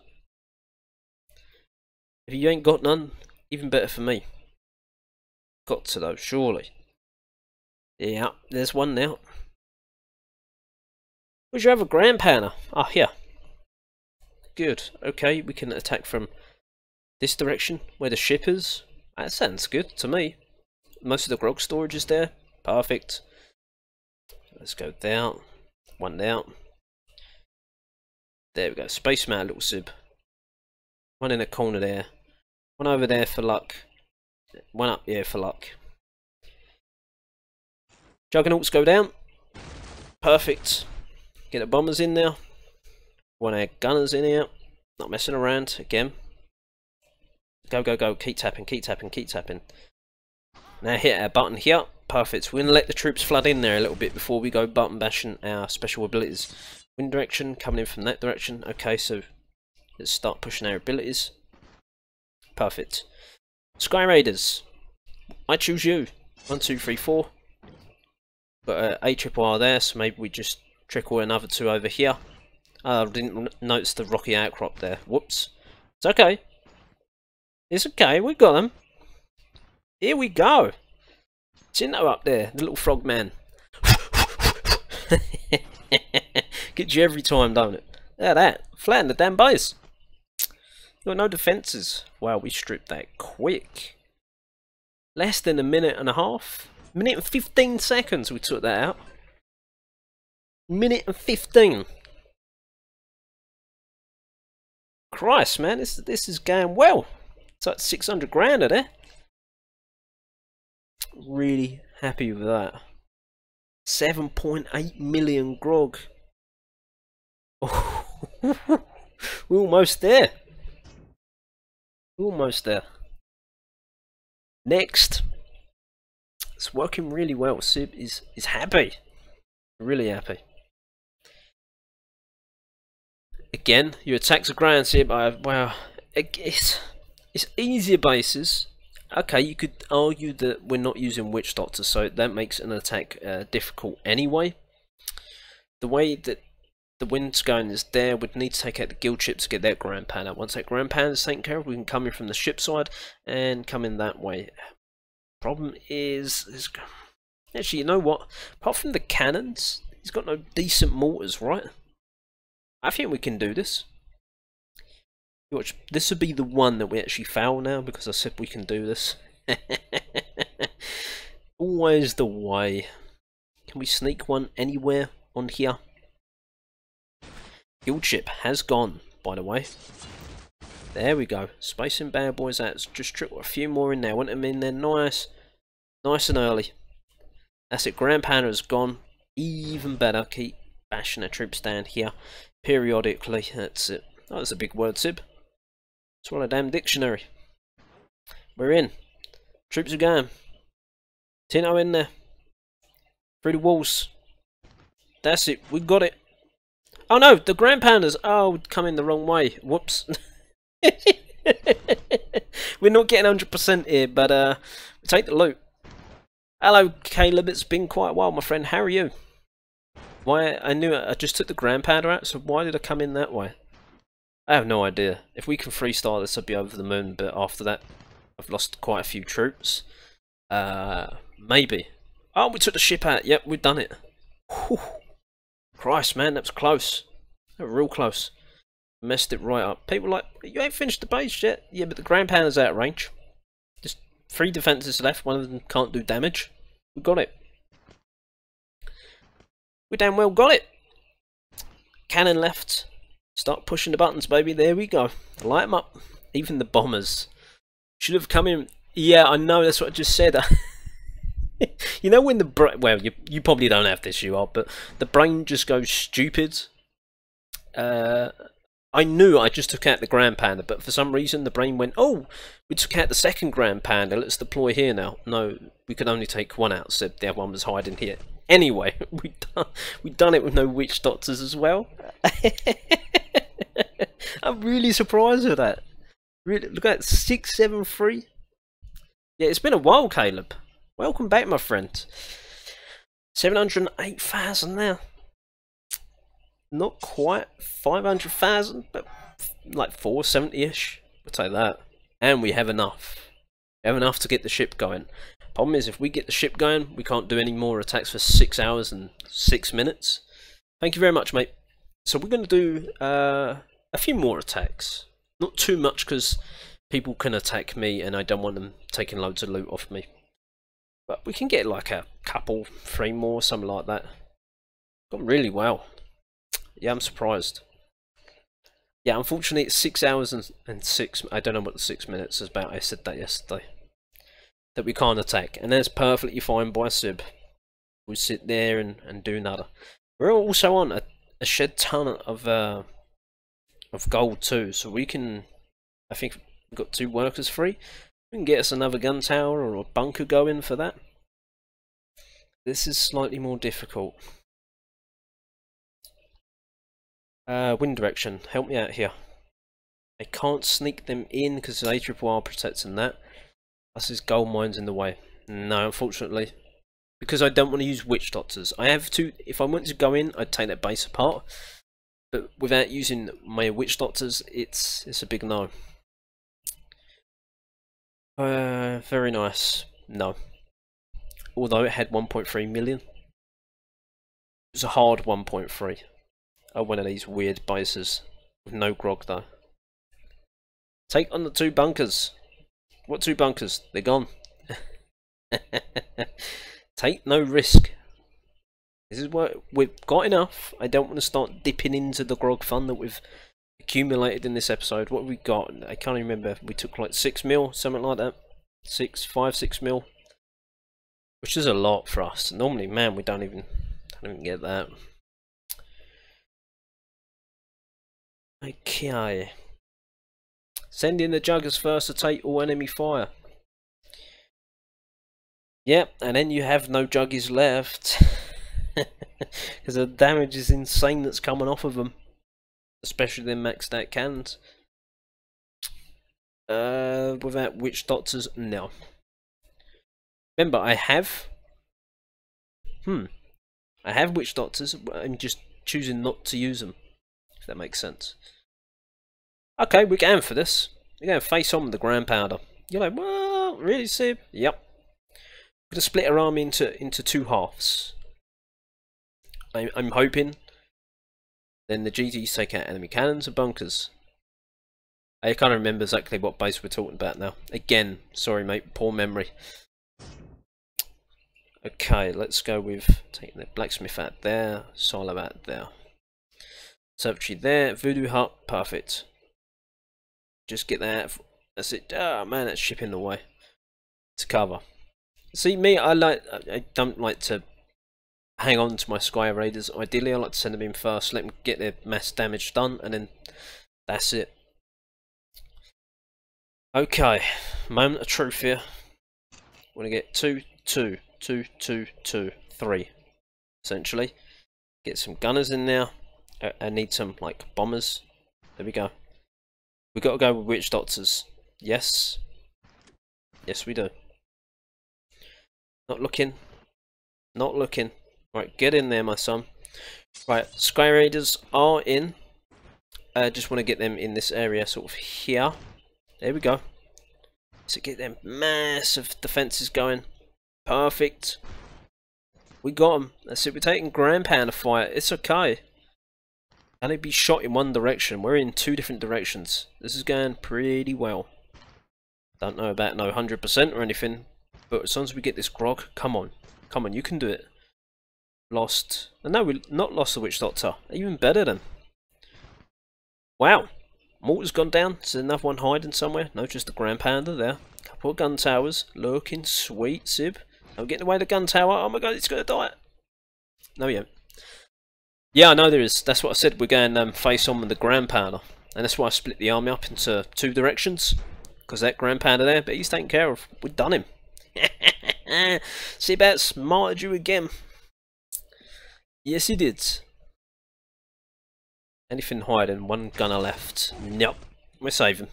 If you ain't got none, even better for me. Got to though, surely. Yeah, there's one now. Where's your other ground pounder? Ah, here. Good. Okay, we can attack from this direction where the ship is. That sounds good to me. Most of the grog storage is there. Perfect. Let's go down. One down. There we go. Spaceman, little sib. One in a corner there. One over there for luck. One up here for luck. Juggernauts go down. Perfect. Get the bombers in there. One of our gunners in here. Not messing around again. Go, go, go. Keep tapping, keep tapping, keep tapping. Now hit our button here. Perfect. We're going to let the troops flood in there a little bit before we go button bashing our special abilities. Wind direction coming in from that direction. Okay, so let's start pushing our abilities. Perfect. Sky Raiders. I choose you. 1, 2, 3, 4. Got a triple R there, so maybe we just trickle another 2 over here. I didn't notice the rocky outcrop there. Whoops. It's okay. It's okay, we got them. Here we go. Tinto up there, the little frog man. Gets you every time, don't it? Look at that. Flatten the damn base. Got no defences. Wow, we stripped that quick. Less than a minute and a half. Minute and 15 seconds we took that out. Minute and 15. Christ, man, this is going well. It's like 600 grand of there. Really happy with that. 7.8 million grog. We're almost there. Almost there. Next. It's working really well. Sib is happy. Really happy. Again, your attacks are grand, Sib. Wow. It's easier bases. Okay, you could argue that we're not using Witch Doctor, so that makes an attack difficult anyway. The way that the wind's going is there, we'd need to take out the guild ship to get that Grand Pan out. Once that Grand Pan is taken care of, we can come in from the ship side and come in that way. Problem is actually, you know what? Apart from the cannons, he's got no decent mortars, right? I think we can do this. Watch, this would be the one that we actually foul now, because I said we can do this. Always the way. Can we sneak one anywhere on here? Guild ship has gone, by the way. There we go. Spacing bad boys out. Just trickle a few more in there. Want them in there nice. Nice and early. That's it. Grand Panda has gone. Even better. Keep bashing the troops down here periodically. That's it. Oh, that's a big word, Sib. Swallow a damn dictionary. We're in. Troops are going. Tinto in there. Through the walls. That's it. We got it. Oh no, the Grand Pandas. Oh, coming the wrong way. Whoops. We're not getting 100% here, but we take the loot. Hello, Caleb. It's been quite a while, my friend. How are you? Why? I knew it. I just took the Grand Panda out, so why did I come in that way? I have no idea. If we can freestyle this, I'd be over the moon, but after that, I've lost quite a few troops. Maybe. Oh, we took the ship out. Yep, we've done it. Whew. Christ, man, that was close. That was real close. Messed it right up. People like, you ain't finished the base yet. Yeah, but the Grand Panda's out of range. Just 3 defences left. One of them can't do damage. We got it. We damn well got it. Cannon left. Start pushing the buttons, baby. There we go. Light them up. Even the bombers should have come in. Yeah, I know. That's what I just said. You know when the well, you probably don't have this, you are, but the brain just goes stupid. I knew I just took out the Grand Panda, but for some reason the brain went, oh, we took out the second Grand Panda. Let's deploy here now. No, we could only take one out, so the other one was hiding here. Anyway, we done it with no witch doctors as well. I'm really surprised with that. Really, look at that, 673. Yeah, it's been a while, Caleb. Welcome back, my friend. 708,000 now. Not quite 500,000, but like 470-ish. We'll take that. And we have enough. We have enough to get the ship going. Problem is, if we get the ship going, we can't do any more attacks for 6 hours and 6 minutes. Thank you very much, mate. So we're going to do a few more attacks. Not too much, because people can attack me, and I don't want them taking loads of loot off me. But we can get like a couple, 3 more, something like that. Gone really well. Yeah, I'm surprised. Yeah, unfortunately it's 6 hours and 6... I don't know what the 6 minutes is about. I said that yesterday. That we can't attack. And that's perfectly fine by Sib. We sit there and do nada. We're also on a shed ton of gold too. So we can... I think we've got 2 workers free. We can get us another gun tower or a bunker going for that. This is slightly more difficult. Wind direction, help me out here. I can't sneak them in because the ARRR protecting that. Plus there's gold mines in the way. No, unfortunately. Because I don't want to use witch doctors. I have to, if I want to go in, I'd take that base apart. But without using my witch doctors, it's a big no. Very nice. No. Although it had 1.3 million. It was a hard 1.3. Oh, one of these weird bases. With no grog though. Take on the 2 bunkers. What 2 bunkers? They're gone. Take no risk. This is what we've got enough. I don't want to start dipping into the grog fund that we've accumulated in this episode. What have we got? I can't remember. We took like 6 mil, something like that. 6 mil, which is a lot for us. Normally, man, we don't even get that. Okay. Send in the juggers first to take all enemy fire. Yep, and then you have no juggies left. Because the damage is insane that's coming off of them. Especially them maxed out cannons. Without witch doctors, no. Remember, I have witch doctors. I'm just choosing not to use them. If that makes sense. Okay, we're going for this. We're going to face on with the ground powder. You're like, what? Really, Sib? Yep. We're going to split our army into 2 halves. I'm hoping then the GTs take out enemy cannons and bunkers. I can't remember exactly what base we're talking about now. Again, sorry mate, poor memory. Okay, let's go with taking the blacksmith out there, silo out there. Observatory there, voodoo hut, perfect. Just get that. That's it. Oh man, that's shipping the way to cover. See me, I don't like to hang on to my Sky Raiders. Ideally, I like to send them in first, let them get their mass damage done, and then that's it. Okay, moment of truth here. Want to get 2, 2, 2, 2, 2, 3. Essentially, get some gunners in there. I need some like bombers. There we go. We got to go with witch doctors. Yes, yes we do. Not looking. Not looking. Right, get in there, my son. Right, Sky Raiders are in. I just want to get them in this area, sort of here. There we go. So get them massive defences going. Perfect. We got them. That's it. We're taking ground pounder fire. It's okay. Can it be shot in one direction? We're in 2 different directions. This is going pretty well. Don't know about no 100% or anything, but as long as we get this grog, come on, come on, you can do it. Lost. No, we not lost the witch doctor. Even better then. Wow. Mortar's gone down. Is there another one hiding somewhere? No, just the ground pounder there. Couple of gun towers. Looking sweet, Sib. I'm getting away the gun tower. Oh my god, it's gonna die. No, yeah. Yeah, I know there is. That's what I said. We're going face on with the ground pounder. And that's why I split the army up into 2 directions. Because that ground pounder there, but he's taken care of. We've done him. See about smarted you again. Yes, he did. Anything hiding? 1 gunner left. Nope. We're saving.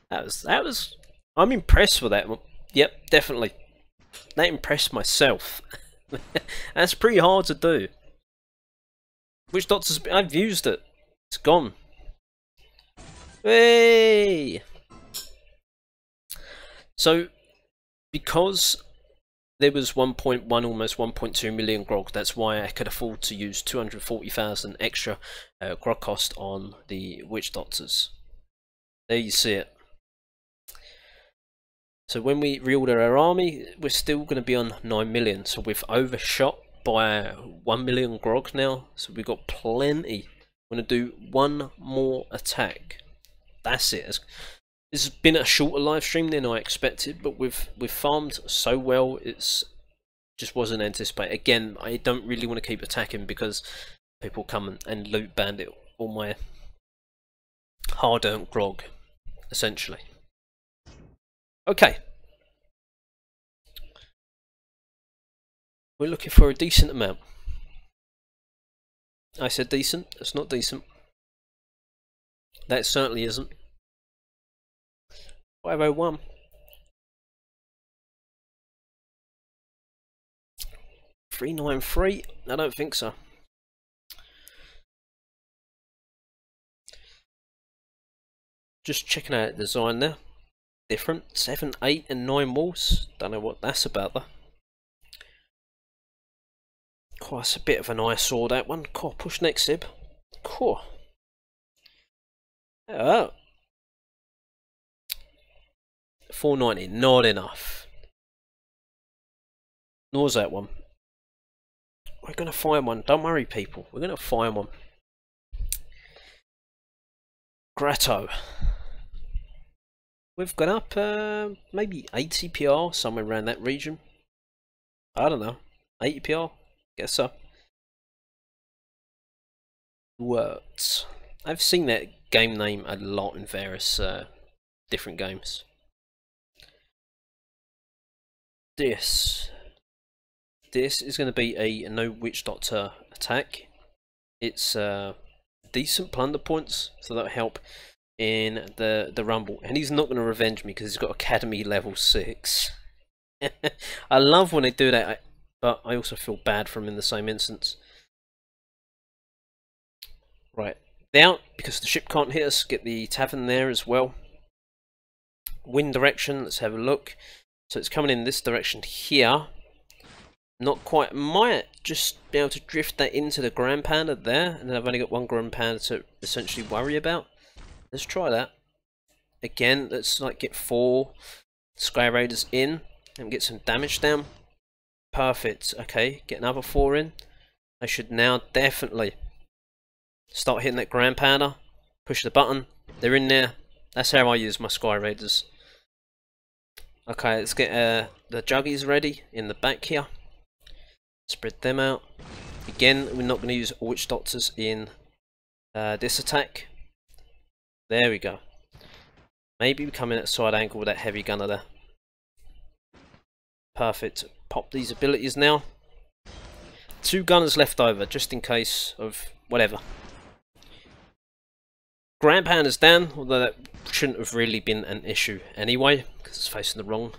That was. I'm impressed with that one. Yep, definitely. That impressed myself. That's pretty hard to do. Which doctors? I've used it. It's gone. Hey. So, because there was 1.1, almost 1.2 million grog, that's why I could afford to use 240,000 extra grog cost on the witch doctors. There you see it. So when we reorder our army, we're still going to be on 9 million. So we've overshot by 1 million grog now. So we've got plenty. We're going to do 1 more attack. That's it. This has been a shorter live stream than I expected, but we've farmed so well, it's just wasn't anticipated. Again, I don't really want to keep attacking because people come and loot bandit all my hard-earned grog, essentially. Okay. We're looking for a decent amount. I said decent, it's not decent. That certainly isn't. 501. $393? I don't think so. Just checking out the design there. Different. 7, 8 and 9 walls. Don't know what that's about though. Cool, that's a bit of an eyesore that one. Cool, push next Sib. Cool. Oh. 490, not enough. Nor's that one. We're gonna find one. Don't worry, people. We're gonna find one. Scratto. We've gone up maybe 80 PR, somewhere around that region. I don't know. 80 PR? Guess so. Words. I've seen that game name a lot in various different games. This is going to be a no witch doctor attack. It's decent plunder points, so that'll help in the rumble. And he's not going to revenge me because he's got academy level 6. I love when they do that, but I also feel bad for him in the same instance. Right, now because the ship can't hit us, get the tavern there as well. Wind direction, let's have a look. So it's coming in this direction here. Not quite, might just be able to drift that into the Grand Panda there, and then I've only got one Grand Panda to essentially worry about. Let's try that. Again, let's like get 4 Sky Raiders in and get some damage down. Perfect, okay, get another 4 in. I should now definitely start hitting that Grand Panda. Push the button, they're in there. That's how I use my Sky Raiders. Okay, let's get the Juggies ready in the back here. Spread them out. Again, we're not going to use Witch Doctors in this attack. There we go. Maybe we come in at a side angle with that heavy gunner there. Perfect. Pop these abilities now. 2 gunners left over, just in case of whatever. Grand Panda's down, although that shouldn't have really been an issue anyway, because it's facing the wrong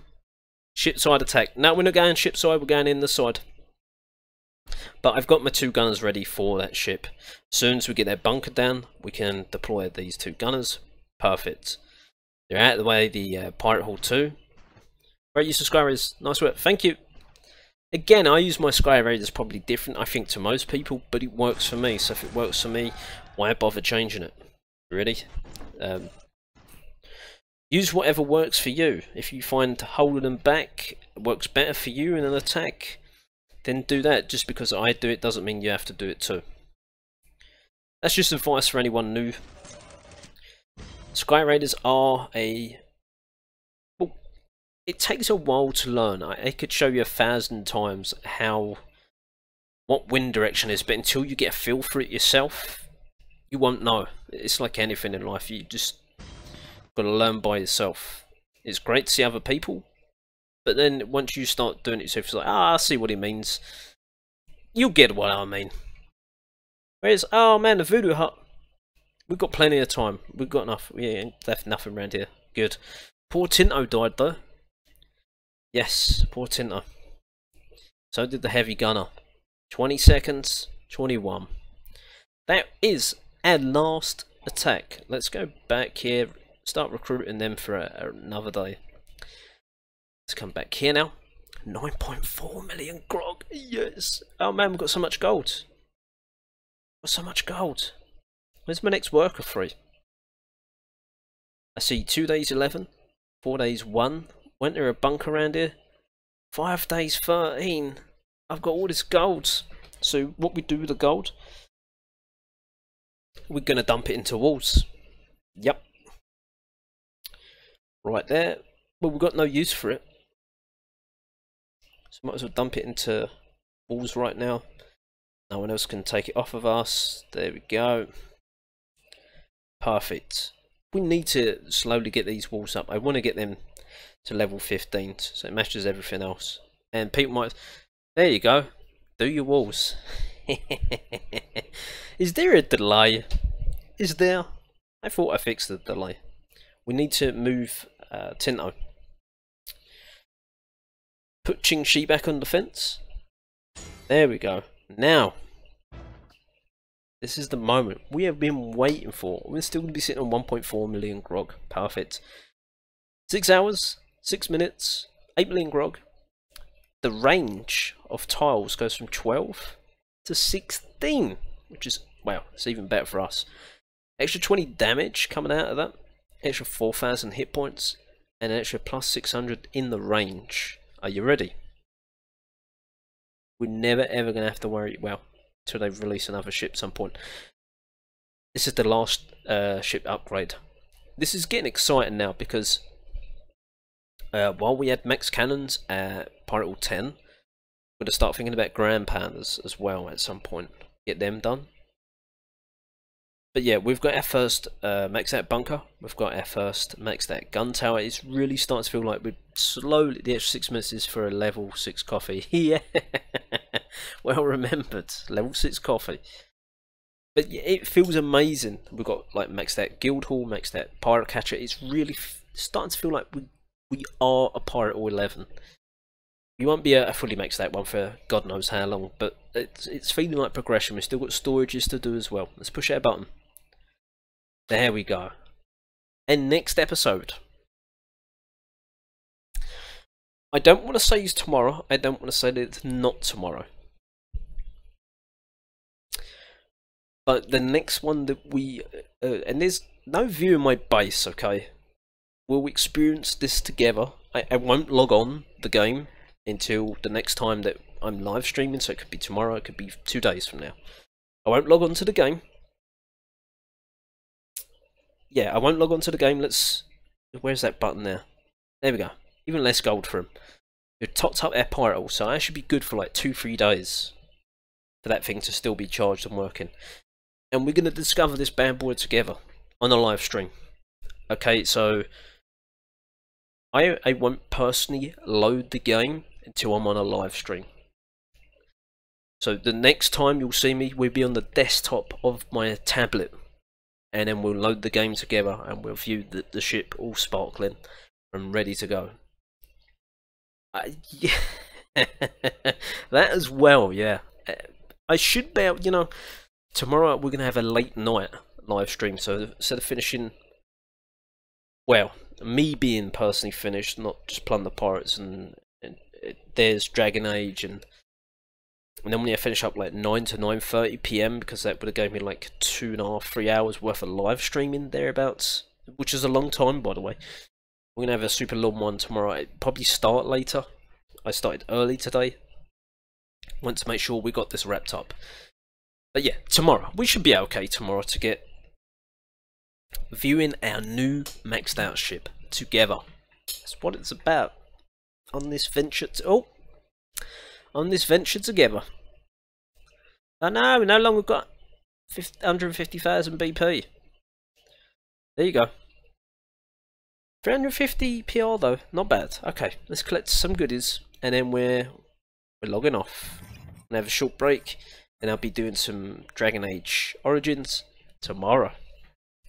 ship side attack. No, we're not going ship side, we're going in the side. But I've got my 2 gunners ready for that ship. As soon as we get that bunker down, we can deploy these 2 gunners. Perfect. They're out of the way, the Pirate Hall 2. Great use of Sky Raiders, nice work, thank you. Again, I use my Sky Raiders probably different, I think, to most people, but it works for me. So if it works for me, why bother changing it? Really? Use whatever works for you. If you find holding them back works better for you in an attack, then do that. Just because I do it doesn't mean you have to do it too. That's just advice for anyone new. Sky Raiders are a... well, it takes a while to learn. I could show you 1,000 times what wind direction is, but until you get a feel for it yourself, you won't know. It's like anything in life, you just got to learn by yourself. It's great to see other people, but then once you start doing it yourself, it's like, I see what he means. You'll get what I mean. Whereas, oh man, the Voodoo Hut. We've got plenty of time. We've got enough. We ain't left nothing around here. Good. Poor Tinto died though. Yes, poor Tinto. So did the heavy gunner. 20 seconds, 21. That is our last attack. Let's go back here, start recruiting them for another day. Let's come back here now. 9.4 million grog. Yes. Oh man, we've got so much gold. Got so much gold. Where's my next worker free? I see 2 days 11, 4 days 1. Went there a bunker around here? 5 days 13. I've got all this gold. So what we do with the gold? We're gonna dump it into walls. Yep. Right there. Well, we've got no use for it. So might as well dump it into walls right now. No one else can take it off of us. There we go. Perfect. We need to slowly get these walls up. I want to get them to level 15 so it matches everything else. And people might... there you go. Do your walls. Is there a delay? Is there? I thought I fixed the delay. We need to move Tinto. Put Ching Shi back on the fence. There we go. Now, this is the moment we have been waiting for. We're still going to be sitting on 1.4 million grog. Perfect. 6 hours, 6 minutes, 8 million grog. The range of tiles goes from 12 to 16, which is, wow, it's even better for us. Extra 20 damage coming out of that. Extra 4,000 hit points. And an extra plus 600 in the range. Are you ready? We're never ever going to have to worry, well, until they release another ship at some point. This is the last ship upgrade. This is getting exciting now because while we had max cannons at Pirate Hall 10, we're going to start thinking about Grand Pounders as well at some point. Get them done. But yeah, we've got our first maxed out bunker. We've got our first maxed out gun tower. It's really starting to feel like we're slowly. The extra 6 minutes is for a level 6 coffee. Yeah, well remembered. Level 6 coffee. But yeah, it feels amazing. We've got like maxed out guild hall, maxed out pirate catcher. It's really starting to feel like we are a Pirate Hall 11. You won't be a fully maxed out one for God knows how long, but it's feeling like progression. We've still got storages to do as well. Let's push that button. There we go. And next episode. I don't want to say it's tomorrow. I don't want to say that it's not tomorrow. But the next one that we... and there's no view in my base, okay? We'll experience this together. I won't log on the game until the next time that I'm live streaming, so it could be tomorrow, it could be 2 days from now. I won't log on to the game. Yeah, I won't log on to the game. Let's... Where's that button there? There we go. Even less gold for him. We've topped up our Pirate Hall, so that should be good for like 2-3 days. For that thing to still be charged and working. And we're going to discover this bad boy together. On a live stream. Okay, so... I won't personally load the game until I'm on a live stream. So the next time you'll see me, we'll be on the desktop of my tablet. And then we'll load the game together and we'll view the ship all sparkling and ready to go. Yeah. That as well, yeah. I should be able, you know, tomorrow we're going to have a late night live stream. So instead of finishing, well, me being personally finished, not just Plunder Pirates and there's Dragon Age and then when I finish up like 9 to 9:30 PM because that would have gave me like 2.5-3 hours worth of live streaming thereabouts, which is a long time by the way. We're gonna have a super long one tomorrow. I'd probably start later. I started early today. Want to make sure we got this wrapped up. But yeah, tomorrow we should be okay tomorrow to get viewing our new maxed out ship together. That's what it's about on this venture. On this venture together. I know, we no longer got 150,000 BP. There you go. 350 PR though, not bad. Okay, let's collect some goodies and then we're logging off. And have a short break and I'll be doing some Dragon Age Origins tomorrow.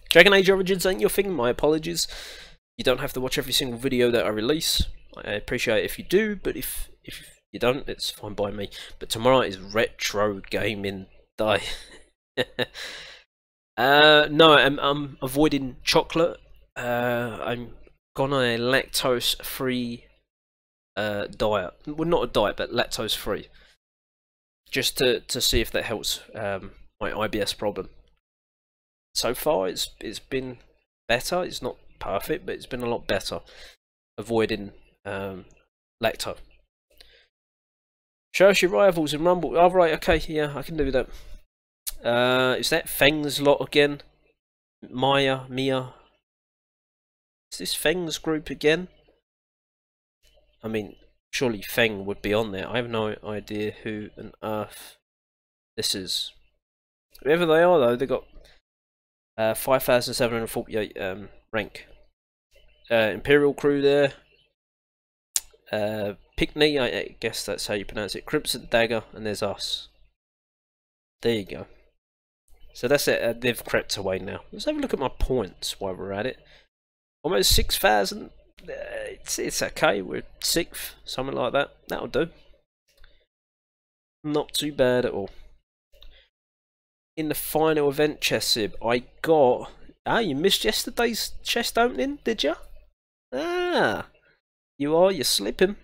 Dragon Age Origins ain't your thing, my apologies. You don't have to watch every single video that I release. I appreciate it if you do, but if you don't, it's fine by me. But tomorrow is retro gaming day. No, I'm avoiding chocolate. I'm gone on a lactose-free diet. Well, not a diet, but lactose-free. Just to see if that helps my IBS problem. So far, it's been better. It's not perfect, but it's been a lot better. Avoiding lacto. Show us your rivals in Rumble. Oh, right, okay, yeah, I can do that. Is that Feng's lot again? Mia? Is this Feng's group again? I mean, surely Feng would be on there. I have no idea who on earth this is. Whoever they are, though, they got 5,748 rank. Imperial crew there. Pickney, I guess that's how you pronounce it. Crimson Dagger, and there's us. There you go. So that's it. They've crept away now. Let's have a look at my points while we're at it. Almost 6,000. It's okay. We're 6th, something like that. That'll do. Not too bad at all. In the final event chest sib, I got... Ah, you missed yesterday's chest opening, did you? Ah, you're slipping.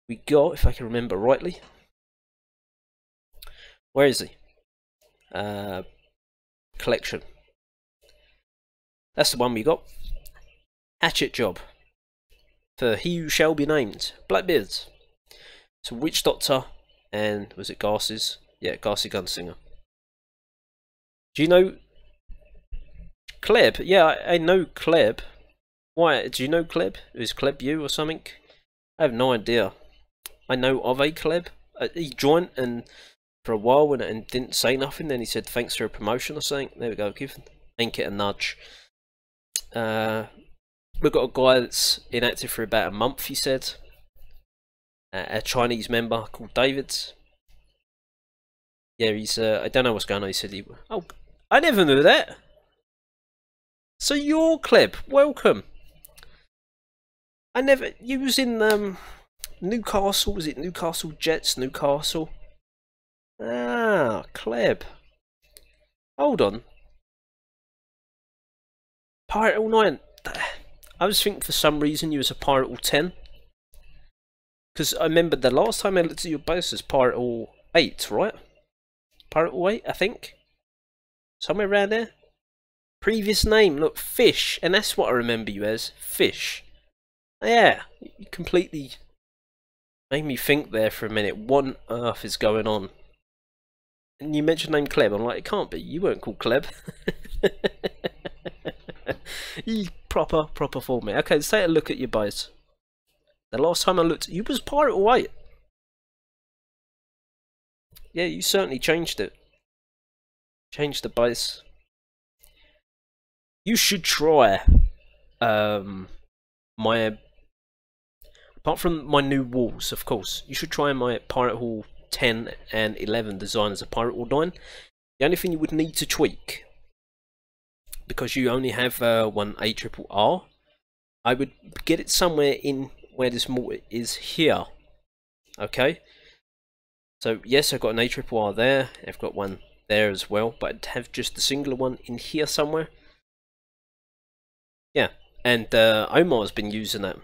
We got, if I can remember rightly. Where is he? Collection. That's the one we got. Hatchet job. For he who shall be named. Blackbeards. So Witch Doctor and was it Garces? Yeah, Garcy Gunslinger. Do you know Kleb. Yeah, I know Kleb. Why? Do you know Kleb? Is Kleb you or something? I have no idea. I know of a Kleb. He joined and for a while and didn't say nothing. Then he said thanks for a promotion or something. There we go. Give Ankit a nudge. We've got a guy that's inactive for about a month. He said a Chinese member called David. Yeah, he's. I don't know what's going on. He said he. Oh, I never knew that. So you're Kleb. Welcome. I never. You was in Newcastle. Was it Newcastle Jets? Newcastle. Ah, Kleb. Hold on. Pirate All 9. I was thinking for some reason you was a Pirate All 10. Because I remember the last time I looked at your base was Pirate All 8, right? Pirate All 8, I think. Somewhere around there. Previous name, look, Fish. And that's what I remember you as. Fish. Yeah, you completely made me think there for a minute. What on earth is going on? And you mentioned the name Kleb. I'm like, it can't be. You weren't called Kleb. You proper for me. Okay, let's take a look at your base. The last time I looked, you was Pirate All 8. Yeah, you certainly changed it. Changed the base. You should try my, apart from my new walls, of course, you should try my Pirate Hall 10 and 11 design as a Pirate Hall 9. The only thing you would need to tweak, because you only have one ARRR, I would get it somewhere in where this mortar is here. Okay, so yes, I've got an ARRR there, I've got one there as well, but I'd have just a singular one in here somewhere. Yeah, and Omar's been using that,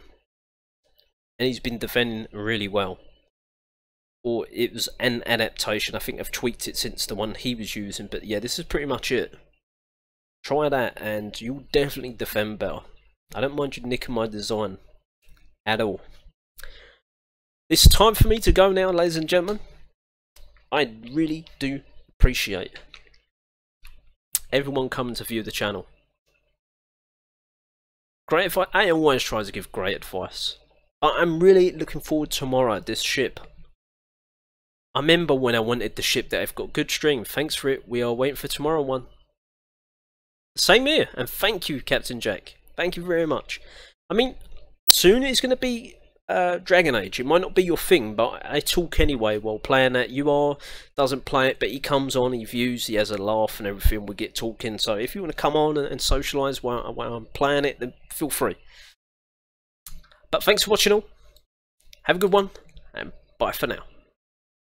and he's been defending really well. Or it was an adaptation. I think I've tweaked it since the one he was using, but yeah, this is pretty much it. Try that and you'll definitely defend better. I don't mind you nicking my design at all. It's time for me to go now, ladies and gentlemen. I really do appreciate everyone coming to view the channel. Great advice. I always try to give great advice. I'm really looking forward to tomorrow at this ship. I remember when I wanted the ship that I've got good stream. Thanks for it. We are waiting for tomorrow one. Same here, and thank you, Captain Jack. Thank you very much. I mean, soon it's going to be Dragon Age. It might not be your thing, but I talk anyway while playing that. doesn't play it, but he comes on, he views, he has a laugh and everything. We get talking. So if you want to come on and socialise while I'm playing it, then feel free. But thanks for watching all. Have a good one, and bye for now.